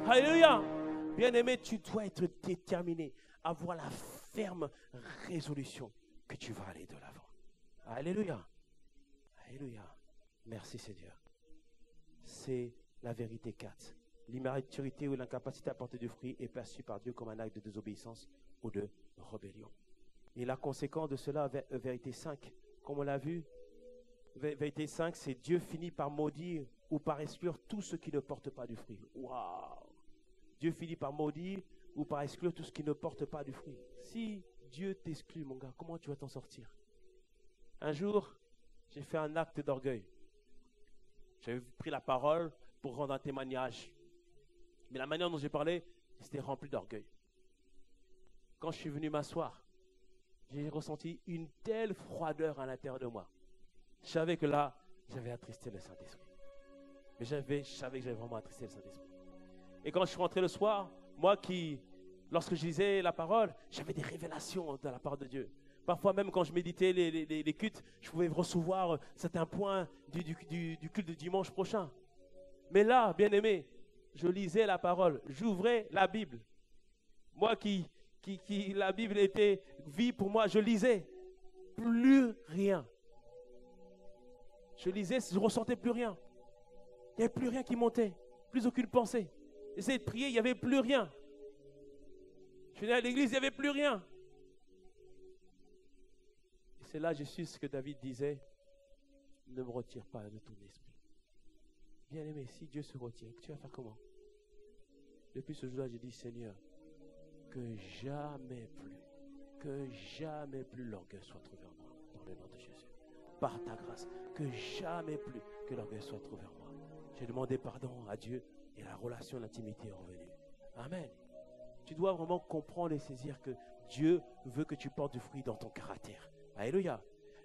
Alléluia. Bien aimé, tu dois être déterminé, avoir la ferme résolution que tu vas aller de l'avant. Alléluia. Alléluia. Merci Seigneur. C'est la vérité 4. L'immaturité ou l'incapacité à porter du fruit est perçue par Dieu comme un acte de désobéissance ou de rébellion. Et la conséquence de cela, vérité 5, comme on l'a vu, vérité 5, c'est Dieu finit par maudire ou par exclure tout ce qui ne porte pas du fruit. Waouh! Dieu finit par maudire ou par exclure tout ce qui ne porte pas du fruit. Si Dieu t'exclut, mon gars, comment tu vas t'en sortir? Un jour, j'ai fait un acte d'orgueil. J'avais pris la parole pour rendre un témoignage. Mais la manière dont j'ai parlé, c'était rempli d'orgueil. Quand je suis venu m'asseoir, j'ai ressenti une telle froideur à l'intérieur de moi. Je savais que là, j'avais attristé le Saint-Esprit. Mais je savais que j'avais vraiment attristé le Saint-Esprit. Et quand je suis rentré le soir, lorsque je lisais la parole, j'avais des révélations de la part de Dieu. Parfois même quand je méditais les cultes, je pouvais recevoir certains points du culte de dimanche prochain. Mais là, bien aimé, je lisais la parole, j'ouvrais la Bible. Moi la Bible était vie pour moi, je lisais. Plus rien. Je lisais, je ne ressentais plus rien. Il n'y avait plus rien qui montait, plus aucune pensée. J'essayais de prier, il n'y avait plus rien. Je venais à l'église, il n'y avait plus rien. Et c'est là, je suis ce que David disait, ne me retire pas de ton esprit. Bien aimé, si Dieu se retire, tu vas faire comment? Depuis ce jour-là, j'ai dit, Seigneur, que jamais plus l'orgueil soit trouvé en moi, dans le nom de Jésus. Par ta grâce, que jamais plus que l'orgueil soit trouvé en moi. J'ai demandé pardon à Dieu et la relation, l'intimité est revenue. Amen. Tu dois vraiment comprendre et saisir que Dieu veut que tu portes du fruit dans ton caractère, Alléluia.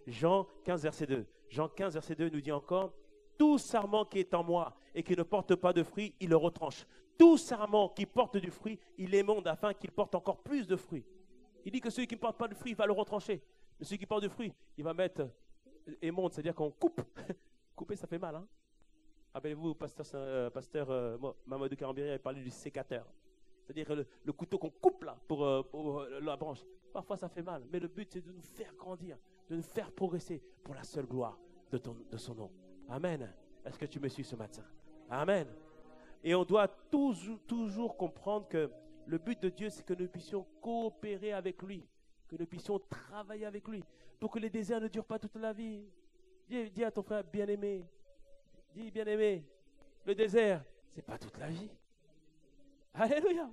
Jean 15, verset 2. Jean 15, verset 2 nous dit encore, tout sarment qui est en moi et qui ne porte pas de fruits, il le retranche. Tout sarment qui porte du fruit, il émonde afin qu'il porte encore plus de fruits. Il dit que celui qui ne porte pas de fruits, il va le retrancher. Mais celui qui porte du fruit, il va mettre émonde, c'est-à-dire qu'on coupe. Couper, ça fait mal, hein? Rappelez-vous, pasteur Mamadou Karambiri avait parlé du sécateur. C'est-à-dire le couteau qu'on coupe là pour la branche. Parfois, ça fait mal. Mais le but, c'est de nous faire grandir, de nous faire progresser pour la seule gloire de son nom. Amen. Est-ce que tu me suis ce matin? Amen. Et on doit toujours comprendre que le but de Dieu, c'est que nous puissions coopérer avec lui, que nous puissions travailler avec lui, pour que les désirs ne durent pas toute la vie. Dis à ton frère bien-aimé, dis bien-aimé, le désert, c'est pas toute la vie. Alléluia.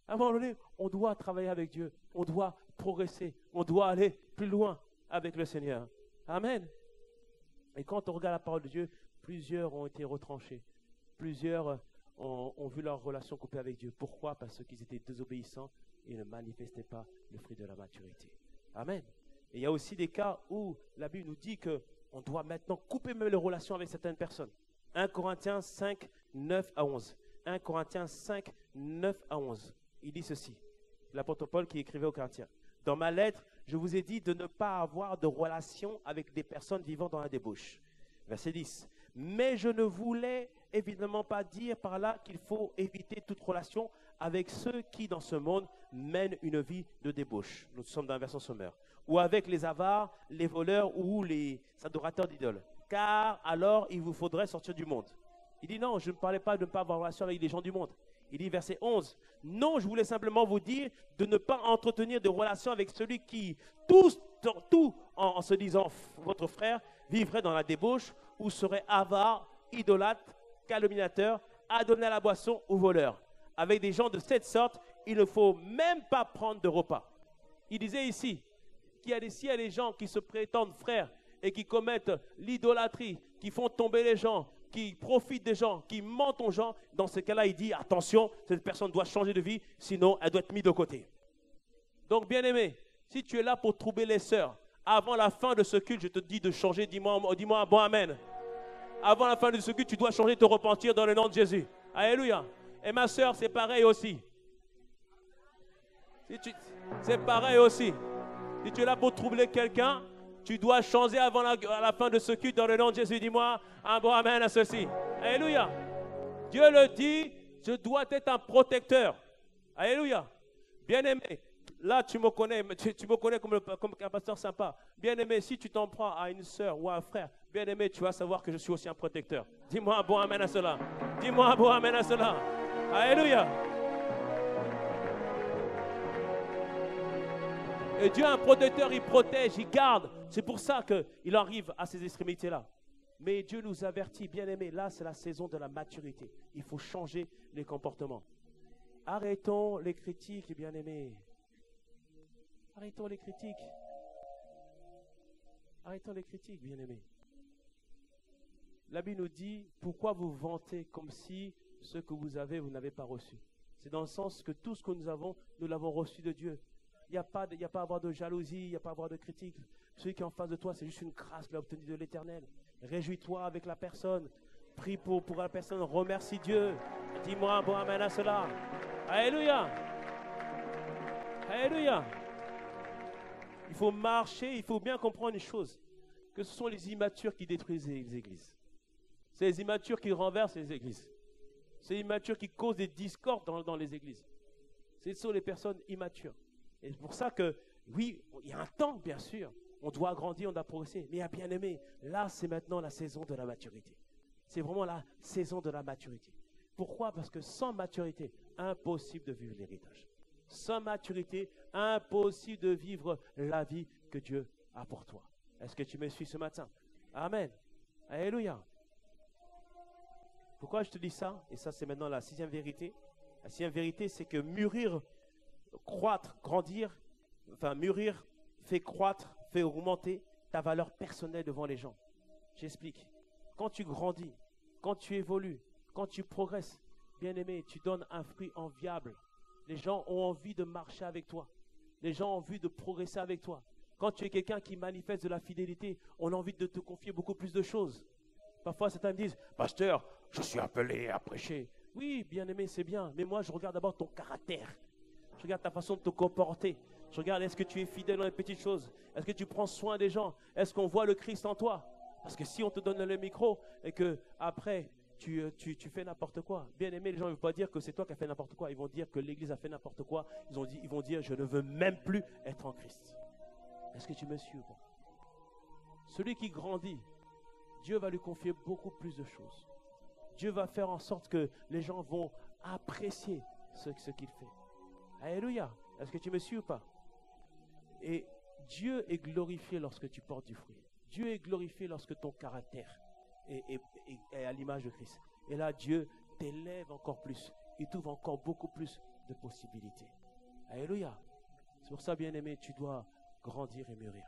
À un moment donné, on doit travailler avec Dieu, on doit progresser, on doit aller plus loin avec le Seigneur. Amen. Et quand on regarde la parole de Dieu, plusieurs ont été retranchés. Plusieurs ont vu leur relation coupée avec Dieu. Pourquoi? Parce qu'ils étaient désobéissants et ne manifestaient pas le fruit de la maturité. Amen. Et il y a aussi des cas où la Bible nous dit qu'on doit maintenant couper même les relations avec certaines personnes. 1 Corinthiens 5, 9 à 11. 1 Corinthiens 5, 9 à 11. Il dit ceci. L'apôtre Paul qui écrivait aux Corinthiens. Dans ma lettre, je vous ai dit de ne pas avoir de relation avec des personnes vivant dans la débauche. Verset 10. Mais je ne voulais évidemment pas dire par là qu'il faut éviter toute relation avec ceux qui, dans ce monde, mènent une vie de débauche. Nous sommes dans la version sommaire. Ou avec les avares, les voleurs ou les adorateurs d'idoles. Car alors, il vous faudrait sortir du monde. Il dit non, je ne parlais pas de ne pas avoir relation avec les gens du monde. Il dit verset 11. Non, je voulais simplement vous dire de ne pas entretenir de relation avec celui qui, tout en se disant votre frère, vivrait dans la débauche ou serait avare, idolâtre, calomniateur, adonné à la boisson ou voleur. Avec des gens de cette sorte, il ne faut même pas prendre de repas. Il disait ici qu'il y a des gens qui se prétendent frères et qui commettent l'idolâtrie, qui font tomber les gens, qui profitent des gens, qui mentent aux gens. Dans ce cas-là, il dit attention, cette personne doit changer de vie, sinon elle doit être mise de côté. Donc, bien-aimé, si tu es là pour troubler les sœurs, avant la fin de ce culte, je te dis de changer, dis-moi un bon amen. Avant la fin de ce culte, tu dois changer, te repentir dans le nom de Jésus. Alléluia. Et ma sœur, c'est pareil aussi. C'est pareil aussi. Si tu es là pour troubler quelqu'un, tu dois changer avant la fin de ce culte dans le nom de Jésus. Dis-moi un bon amen à ceci. Alléluia. Dieu le dit, je dois être un protecteur. Alléluia. Bien-aimé, là tu me connais, tu me connais comme un pasteur sympa. Bien-aimé, si tu t'en prends à une sœur ou à un frère, bien-aimé, tu vas savoir que je suis aussi un protecteur. Dis-moi un bon amen à cela. Dis-moi un bon amen à cela. Alléluia. Et Dieu est un protecteur, il protège, il garde. C'est pour ça qu'il arrive à ces extrémités-là. Mais Dieu nous avertit, bien-aimés, là c'est la saison de la maturité. Il faut changer les comportements. Arrêtons les critiques, bien-aimés. Arrêtons les critiques. Arrêtons les critiques, bien-aimés. La Bible nous dit, pourquoi vous vantez comme si ce que vous avez, vous n'avez pas reçu. C'est dans le sens que tout ce que nous avons, nous l'avons reçu de Dieu. Il n'y a pas à avoir de jalousie, il n'y a pas à avoir de critique. Celui qui est en face de toi, c'est juste une grâce qu'il a obtenue de l'Éternel. Réjouis-toi avec la personne. Prie pour la personne. Remercie Dieu. Dis-moi un bon amen à cela. Alléluia. Alléluia. Il faut marcher, il faut bien comprendre une chose. Que ce sont les immatures qui détruisent les églises. C'est les immatures qui renversent les églises. C'est les immatures qui causent des discordes dans les églises. Ce sont les personnes immatures. Et c'est pour ça que, oui, il y a un temps, bien sûr. On doit grandir, on doit progresser. Mais bien aimé, là, c'est maintenant la saison de la maturité. C'est vraiment la saison de la maturité. Pourquoi? Parce que sans maturité, impossible de vivre l'héritage. Sans maturité, impossible de vivre la vie que Dieu a pour toi. Est-ce que tu me suis ce matin? Amen. Alléluia. Pourquoi je te dis ça? Et ça, c'est maintenant la sixième vérité. La sixième vérité, c'est que mûrir, croître, grandir, mûrir fait croître, fait augmenter ta valeur personnelle devant les gens. J'explique. Quand tu grandis, quand tu évolues, quand tu progresses, bien aimé, tu donnes un fruit enviable. Les gens ont envie de marcher avec toi. Les gens ont envie de progresser avec toi. Quand tu es quelqu'un qui manifeste de la fidélité, on a envie de te confier beaucoup plus de choses. Parfois, certains me disent, pasteur, je suis appelé à prêcher. Oui, bien aimé, c'est bien. Mais moi, je regarde d'abord ton caractère. Je regarde ta façon de te comporter. Je regarde, est-ce que tu es fidèle dans les petites choses? Est-ce que tu prends soin des gens? Est-ce qu'on voit le Christ en toi? Parce que si on te donne le micro et que après tu fais n'importe quoi, bien aimé, les gens ne vont pas dire que c'est toi qui as fait n'importe quoi. Ils vont dire que l'Église a fait n'importe quoi. Ils vont dire, je ne veux même plus être en Christ. Est-ce que tu me suis ou pas? Celui qui grandit, Dieu va lui confier beaucoup plus de choses. Dieu va faire en sorte que les gens vont apprécier ce qu'il fait. Alléluia. Est-ce que tu me suis ou pas? Et Dieu est glorifié lorsque tu portes du fruit. Dieu est glorifié lorsque ton caractère est à l'image de Christ. Et là, Dieu t'élève encore plus. Il t'ouvre encore beaucoup plus de possibilités. Alléluia. C'est pour ça, bien-aimé, tu dois grandir et mûrir.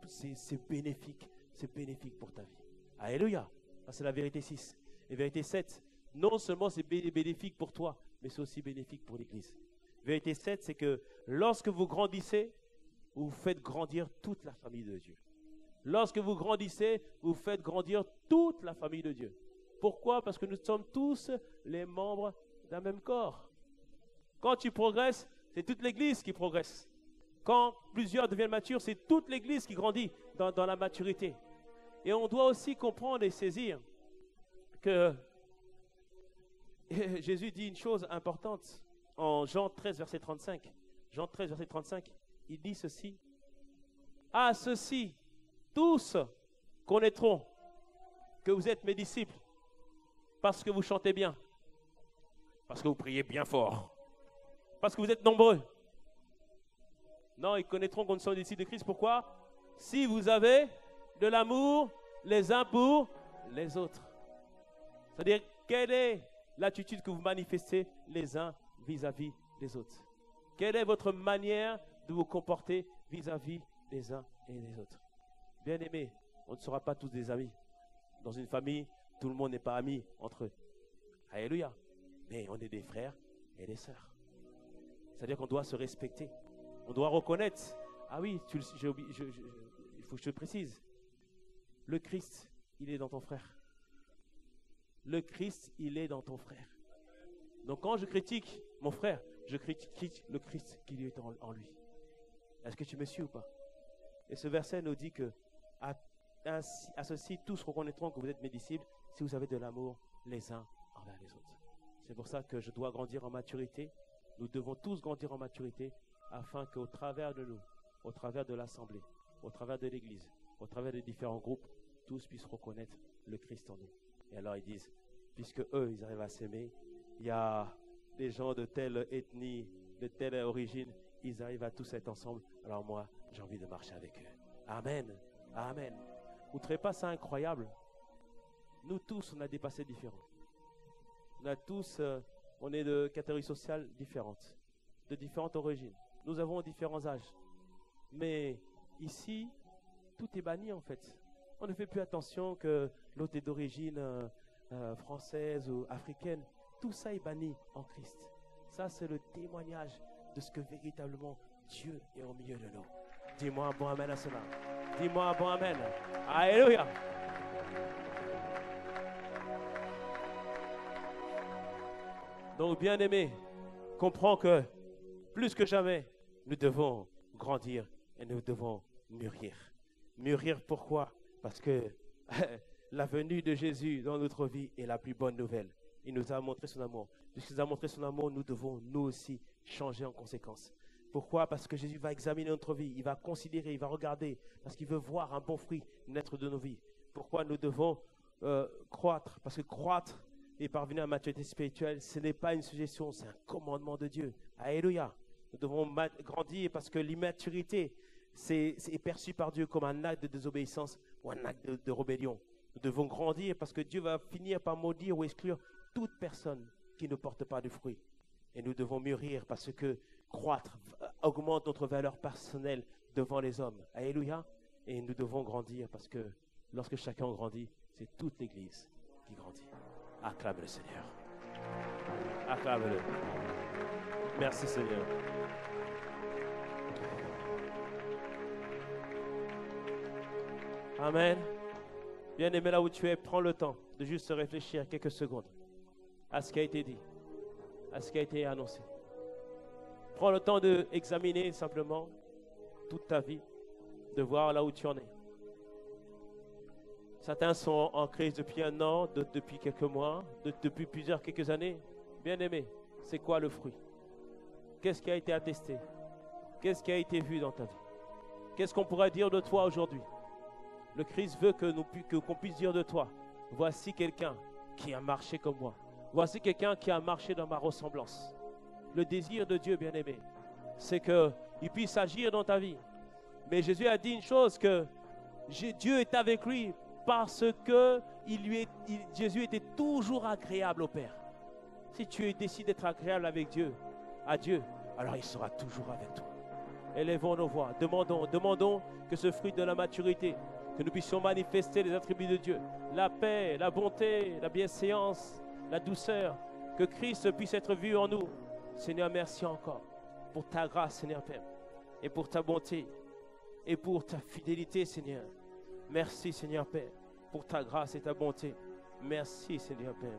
C'est bénéfique. C'est bénéfique pour ta vie. Alléluia. Ça, c'est la vérité 6. Et vérité 7, non seulement c'est bénéfique pour toi, mais c'est aussi bénéfique pour l'Église. Vérité 7, c'est que lorsque vous grandissez, vous faites grandir toute la famille de Dieu. Lorsque vous grandissez, vous faites grandir toute la famille de Dieu. Pourquoi? Parce que nous sommes tous les membres d'un même corps. Quand tu progresses, c'est toute l'Église qui progresse. Quand plusieurs deviennent matures, c'est toute l'Église qui grandit dans la maturité. Et on doit aussi comprendre et saisir que Jésus dit une chose importante en Jean 13, verset 35. Jean 13, verset 35, il dit ceci. À ceci, tous connaîtront que vous êtes mes disciples parce que vous chantez bien, parce que vous priez bien fort, parce que vous êtes nombreux. Non, ils connaîtront que nous sommes des disciples de Christ. Pourquoi? Si vous avez de l'amour les uns pour les autres. C'est-à-dire, quelle est l'attitude que vous manifestez les uns vis-à-vis des autres? Quelle est votre manière de vous comporter vis-à-vis des uns et des autres? Bien-aimés, on ne sera pas tous des amis. Dans une famille, tout le monde n'est pas ami entre eux. Alléluia. Mais on est des frères et des sœurs. C'est-à-dire qu'on doit se respecter. On doit reconnaître. Ah oui, il faut que je te précise. Le Christ, il est dans ton frère. Le Christ, il est dans ton frère. Donc quand je critique mon frère, je critique le Christ qui est en lui. Est-ce que tu me suis ou pas? Et ce verset nous dit que à ceci, tous reconnaîtront que vous êtes mes disciples si vous avez de l'amour les uns envers les autres. C'est pour ça que je dois grandir en maturité. Nous devons tous grandir en maturité afin qu'au travers de nous, au travers de l'Assemblée, au travers de l'Église, au travers des différents groupes, tous puissent reconnaître le Christ en nous. Et alors ils disent, puisque eux, ils arrivent à s'aimer, il y a des gens de telle ethnie, de telle origine, ils arrivent à tous être ensemble. Alors moi, j'ai envie de marcher avec eux. Amen. Amen. Vous ne trouvez pas ça incroyable? Nous tous, on a des passés différents. On a tous, on est de catégories sociales différentes, de différentes origines. Nous avons différents âges. Mais ici, tout est banni en fait. On ne fait plus attention que l'autre est d'origine française ou africaine. Tout ça est banni en Christ. Ça, c'est le témoignage de ce que véritablement Dieu est au milieu de nous. Dis-moi un bon amen à cela. Dis-moi un bon amen. Alléluia. Donc, bien-aimé, comprends que plus que jamais, nous devons grandir et nous devons mûrir. Mûrir pourquoi? Parce que la venue de Jésus dans notre vie est la plus bonne nouvelle. Il nous a montré son amour. Puisqu'il nous a montré son amour, nous devons nous aussi changer en conséquence. Pourquoi? Parce que Jésus va examiner notre vie, il va considérer, il va regarder, parce qu'il veut voir un bon fruit naître de nos vies. Pourquoi nous devons croître? Parce que croître et parvenir à la maturité spirituelle, ce n'est pas une suggestion, c'est un commandement de Dieu. Alléluia. Nous devons grandir parce que l'immaturité, c'est perçu par Dieu comme un acte de désobéissance ou un acte de rébellion. Nous devons grandir parce que Dieu va finir par maudire ou exclure toute personne qui ne porte pas de fruit. Et nous devons mûrir parce que croître augmente notre valeur personnelle devant les hommes. Alléluia. Et nous devons grandir parce que lorsque chacun grandit, c'est toute l'Église qui grandit. Acclame le Seigneur. Acclame-le. Merci Seigneur. Amen. Bien-aimé, là où tu es, prends le temps de juste réfléchir quelques secondes à ce qui a été dit, à ce qui a été annoncé. Prends le temps d'examiner simplement toute ta vie, de voir là où tu en es. Certains sont en crise depuis un an, d'autres depuis quelques mois, d'autres depuis quelques années. Bien-aimé, c'est quoi le fruit? Qu'est-ce qui a été attesté? Qu'est-ce qui a été vu dans ta vie? Qu'est-ce qu'on pourrait dire de toi aujourd'hui? Le Christ veut qu'on puisse dire de toi, voici quelqu'un qui a marché comme moi. Voici quelqu'un qui a marché dans ma ressemblance. Le désir de Dieu, bien-aimé, c'est qu'il puisse agir dans ta vie. Mais Jésus a dit une chose, que Dieu est avec lui parce que Jésus était toujours agréable au Père. Si tu décides d'être agréable avec Dieu, à Dieu, alors il sera toujours avec toi. Élevons nos voix, demandons que ce fruit de la maturité, que nous puissions manifester les attributs de Dieu, la paix, la bonté, la bienséance, la douceur, que Christ puisse être vu en nous. Seigneur, merci encore pour ta grâce, Seigneur Père, et pour ta bonté, et pour ta fidélité, Seigneur. Merci, Seigneur Père, pour ta grâce et ta bonté. Merci, Seigneur Père.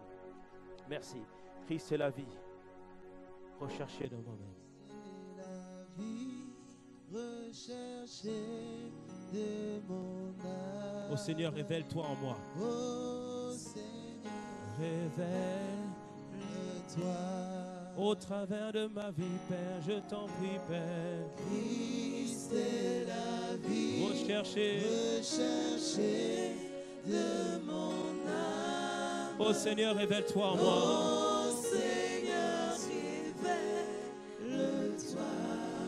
Merci. Christ est la vie. Recherchez dans moi-même. La vie recherchée de mon âme. Ô Seigneur, révèle-toi en moi. Ô Seigneur, Révèle-toi. révèle-toi. Au travers de ma vie, Père, je t'en prie, Père. Christ est la vie Recherchez. recherchée de mon âme. Ô Seigneur, révèle-toi en moi. Ô Seigneur, révèle-toi.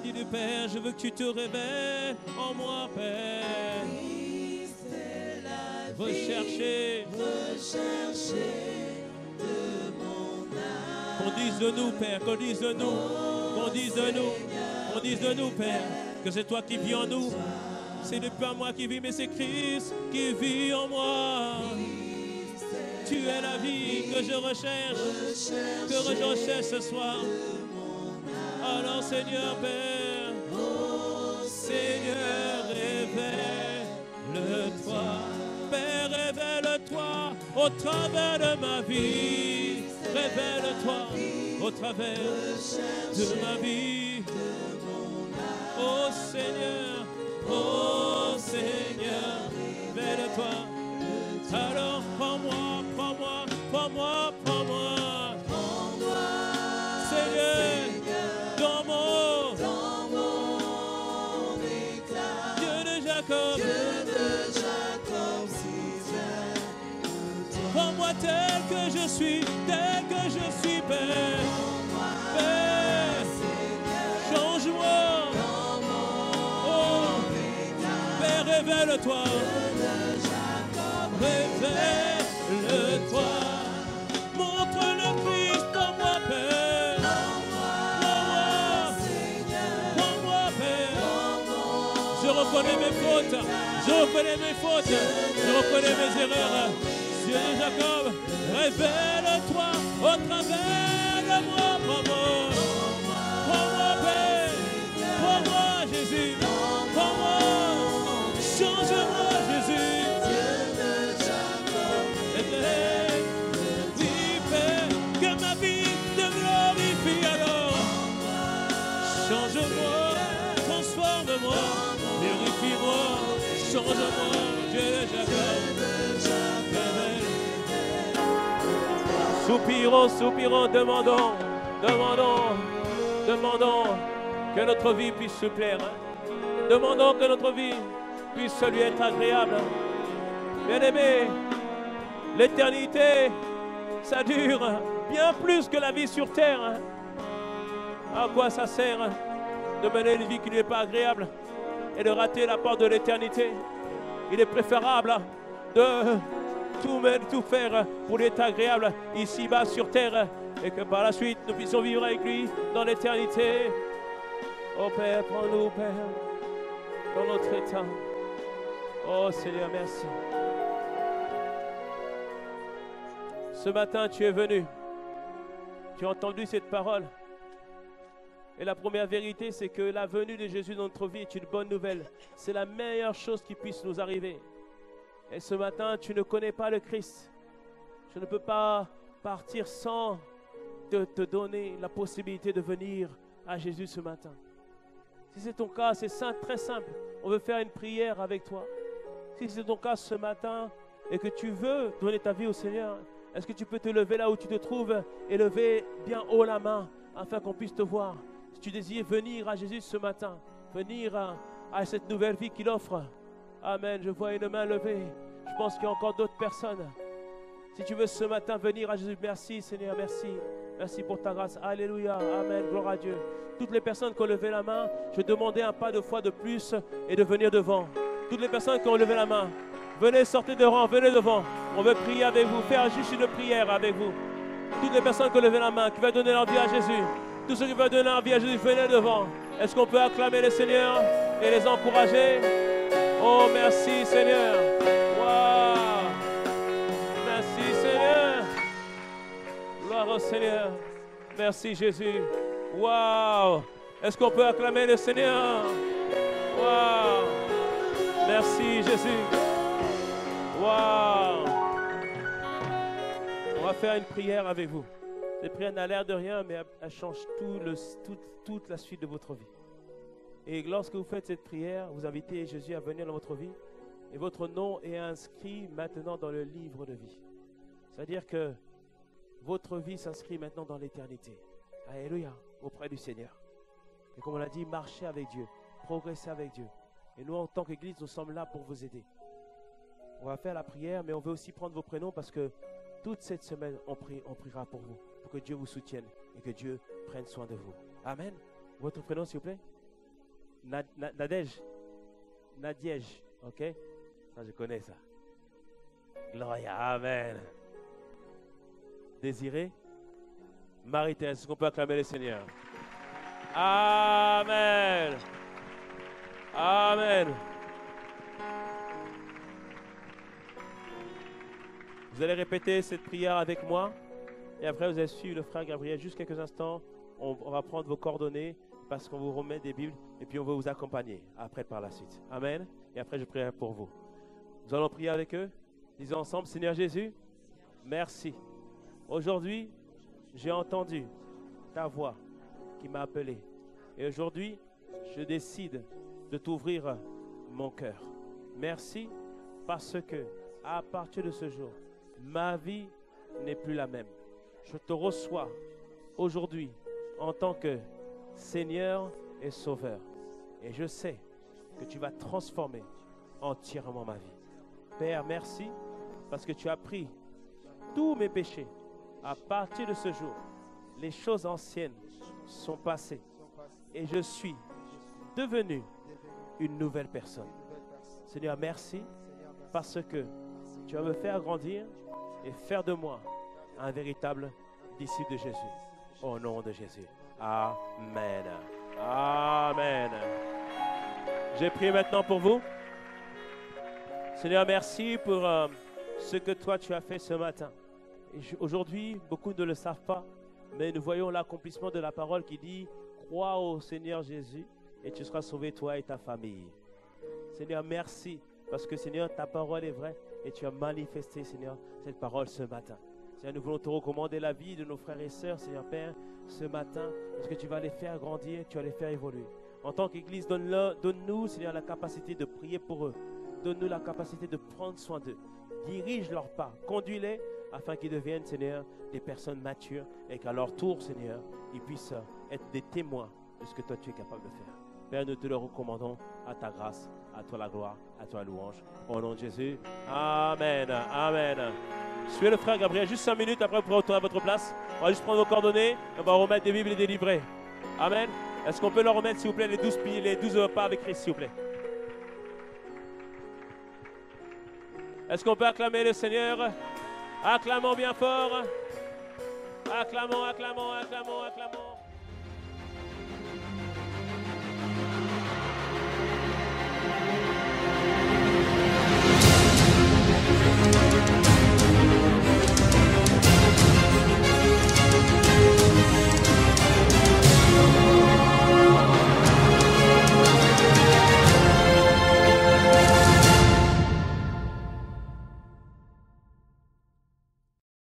Dis-le, Père, je veux que tu te révèles en moi, Père. Christ est la vie Recherchez. recherchée de mon âme. Qu'on dise de nous, Père, qu'on dise de nous, qu'on dise de nous, qu'on dise de nous, Père, que c'est toi qui vis en nous. C'est ne pas moi qui vis, mais c'est Christ qui vit en moi. Tu es la vie que je recherche ce soir. Alors, Seigneur Père, Seigneur, révèle-toi. Père, révèle-toi au travers de ma vie. Révèle-toi au travers de ma vie. Oh Seigneur, révèle-toi. Alors prends-moi, prends-moi, prends-moi, prends-moi. Seigneur, dans mon éclat. Dieu de Jacob, prends-moi tel que je suis, Père. Père, change-moi. Oh, Père, révèle-toi. Révèle-toi. Montre le Christ en moi, Père. Prends-moi, Père. Je reconnais mes fautes. Je reconnais mes erreurs. Dieu de Jacob, révèle-toi au travers de moi. Prends-moi, Père. Prends-moi, Jésus. Prends-moi. Change-moi, Jésus. Oui, Père, que ma vie te glorifie alors. Change-moi, transforme-moi, purifie-moi, change-moi, Dieu de Jacob. Soupirons, demandons que notre vie puisse se plaire. Demandons que notre vie puisse lui être agréable. Bien-aimé, l'éternité, ça dure bien plus que la vie sur terre. À quoi ça sert de mener une vie qui ne lui est pas agréable et de rater la porte de l'éternité? Il est préférable de tout faire pour lui être agréable ici-bas sur terre et que par la suite nous puissions vivre avec lui dans l'éternité. Oh Père, prends-nous, Père, dans notre état. Oh Seigneur, merci. Ce matin, tu es venu. Tu as entendu cette parole. Et la première vérité, c'est que la venue de Jésus dans notre vie est une bonne nouvelle. C'est la meilleure chose qui puisse nous arriver. Et ce matin, tu ne connais pas le Christ. Je ne peux pas partir sans te donner la possibilité de venir à Jésus ce matin. Si c'est ton cas, c'est simple, très simple. On veut faire une prière avec toi. Si c'est ton cas ce matin et que tu veux donner ta vie au Seigneur, est-ce que tu peux te lever là où tu te trouves et lever bien haut la main afin qu'on puisse te voir? Si tu désires venir à Jésus ce matin, venir à cette nouvelle vie qu'il offre. Amen. Je vois une main levée. Je pense qu'il y a encore d'autres personnes. Si tu veux ce matin venir à Jésus, merci Seigneur, merci. Merci pour ta grâce. Alléluia. Amen. Gloire à Dieu. Toutes les personnes qui ont levé la main, je demandais un pas de foi de plus et de venir devant. Toutes les personnes qui ont levé la main, venez, sortez de rang, venez devant. On veut prier avec vous, faire juste une prière avec vous. Toutes les personnes qui ont levé la main, qui veulent donner leur vie à Jésus, tous ceux qui veulent donner leur vie à Jésus, venez devant. Est-ce qu'on peut acclamer le Seigneur et les encourager? Oh, merci Seigneur. Wow. Merci Seigneur. Gloire au Seigneur. Merci Jésus. Wow. Est-ce qu'on peut acclamer le Seigneur? Wow. Merci Jésus. Wow. On va faire une prière avec vous. Cette prière n'a l'air de rien, mais elle change toute la suite de votre vie. Et lorsque vous faites cette prière, vous invitez Jésus à venir dans votre vie. Et votre nom est inscrit maintenant dans le livre de vie. C'est-à-dire que votre vie s'inscrit maintenant dans l'éternité. Alléluia, auprès du Seigneur. Et comme on l'a dit, marchez avec Dieu, progressez avec Dieu. Et nous, en tant qu'Église, nous sommes là pour vous aider. On va faire la prière, mais on veut aussi prendre vos prénoms parce que toute cette semaine, on priera pour vous, pour que Dieu vous soutienne et que Dieu prenne soin de vous. Amen. Votre prénom, s'il vous plaît? Nadège. Nadiège. OK? Ça, je connais ça. Gloria. Amen. Désiré? Marie-Thérèse. Est-ce qu'on peut acclamer le Seigneur? Amen. Amen. Vous allez répéter cette prière avec moi. Et après, vous allez suivre le frère Gabriel. Juste quelques instants, on va prendre vos coordonnées parce qu'on vous remet des Bibles. Et puis, on va vous accompagner après par la suite. Amen. Et après, je prierai pour vous. Nous allons prier avec eux. Disons ensemble, Seigneur Jésus, merci. Aujourd'hui, j'ai entendu ta voix qui m'a appelé. Et aujourd'hui, je décide de t'ouvrir mon cœur. Merci parce que, à partir de ce jour, ma vie n'est plus la même. Je te reçois aujourd'hui en tant que Seigneur et Sauveur. Et je sais que tu vas transformer entièrement ma vie. Père, merci parce que tu as pris tous mes péchés. À partir de ce jour, les choses anciennes sont passées et je suis devenu une nouvelle personne. Seigneur, merci parce que tu vas me faire grandir et faire de moi un véritable disciple de Jésus. Au nom de Jésus. Amen. Amen. J'ai prié maintenant pour vous. Seigneur, merci pour ce que toi tu as fait ce matin. Aujourd'hui, beaucoup ne le savent pas, mais nous voyons l'accomplissement de la parole qui dit « Crois au Seigneur Jésus et tu seras sauvé, toi et ta famille. » Seigneur, merci parce que Seigneur, ta parole est vraie et tu as manifesté, Seigneur, cette parole ce matin. Seigneur, nous voulons te recommander la vie de nos frères et sœurs, Seigneur Père, ce matin, parce que tu vas les faire grandir, tu vas les faire évoluer. En tant qu'Église, donne-nous, Seigneur, la capacité de prier pour eux. Donne-nous la capacité de prendre soin d'eux. Dirige leurs pas, conduis-les afin qu'ils deviennent, Seigneur, des personnes matures et qu'à leur tour, Seigneur, ils puissent être des témoins de ce que toi tu es capable de faire. Père, nous te le recommandons à ta grâce, à toi la gloire, à toi la louange. Au nom de Jésus. Amen. Amen. Suivez le frère Gabriel. Juste 5 minutes après, vous pourrez retourner à votre place. On va juste prendre vos coordonnées. On va remettre des Bibles et des livrets. Amen. Est-ce qu'on peut leur remettre, s'il vous plaît, les 12 pas avec Christ, s'il vous plaît? Est-ce qu'on peut acclamer le Seigneur? Acclamons bien fort. Acclamons, acclamons, acclamons, acclamons.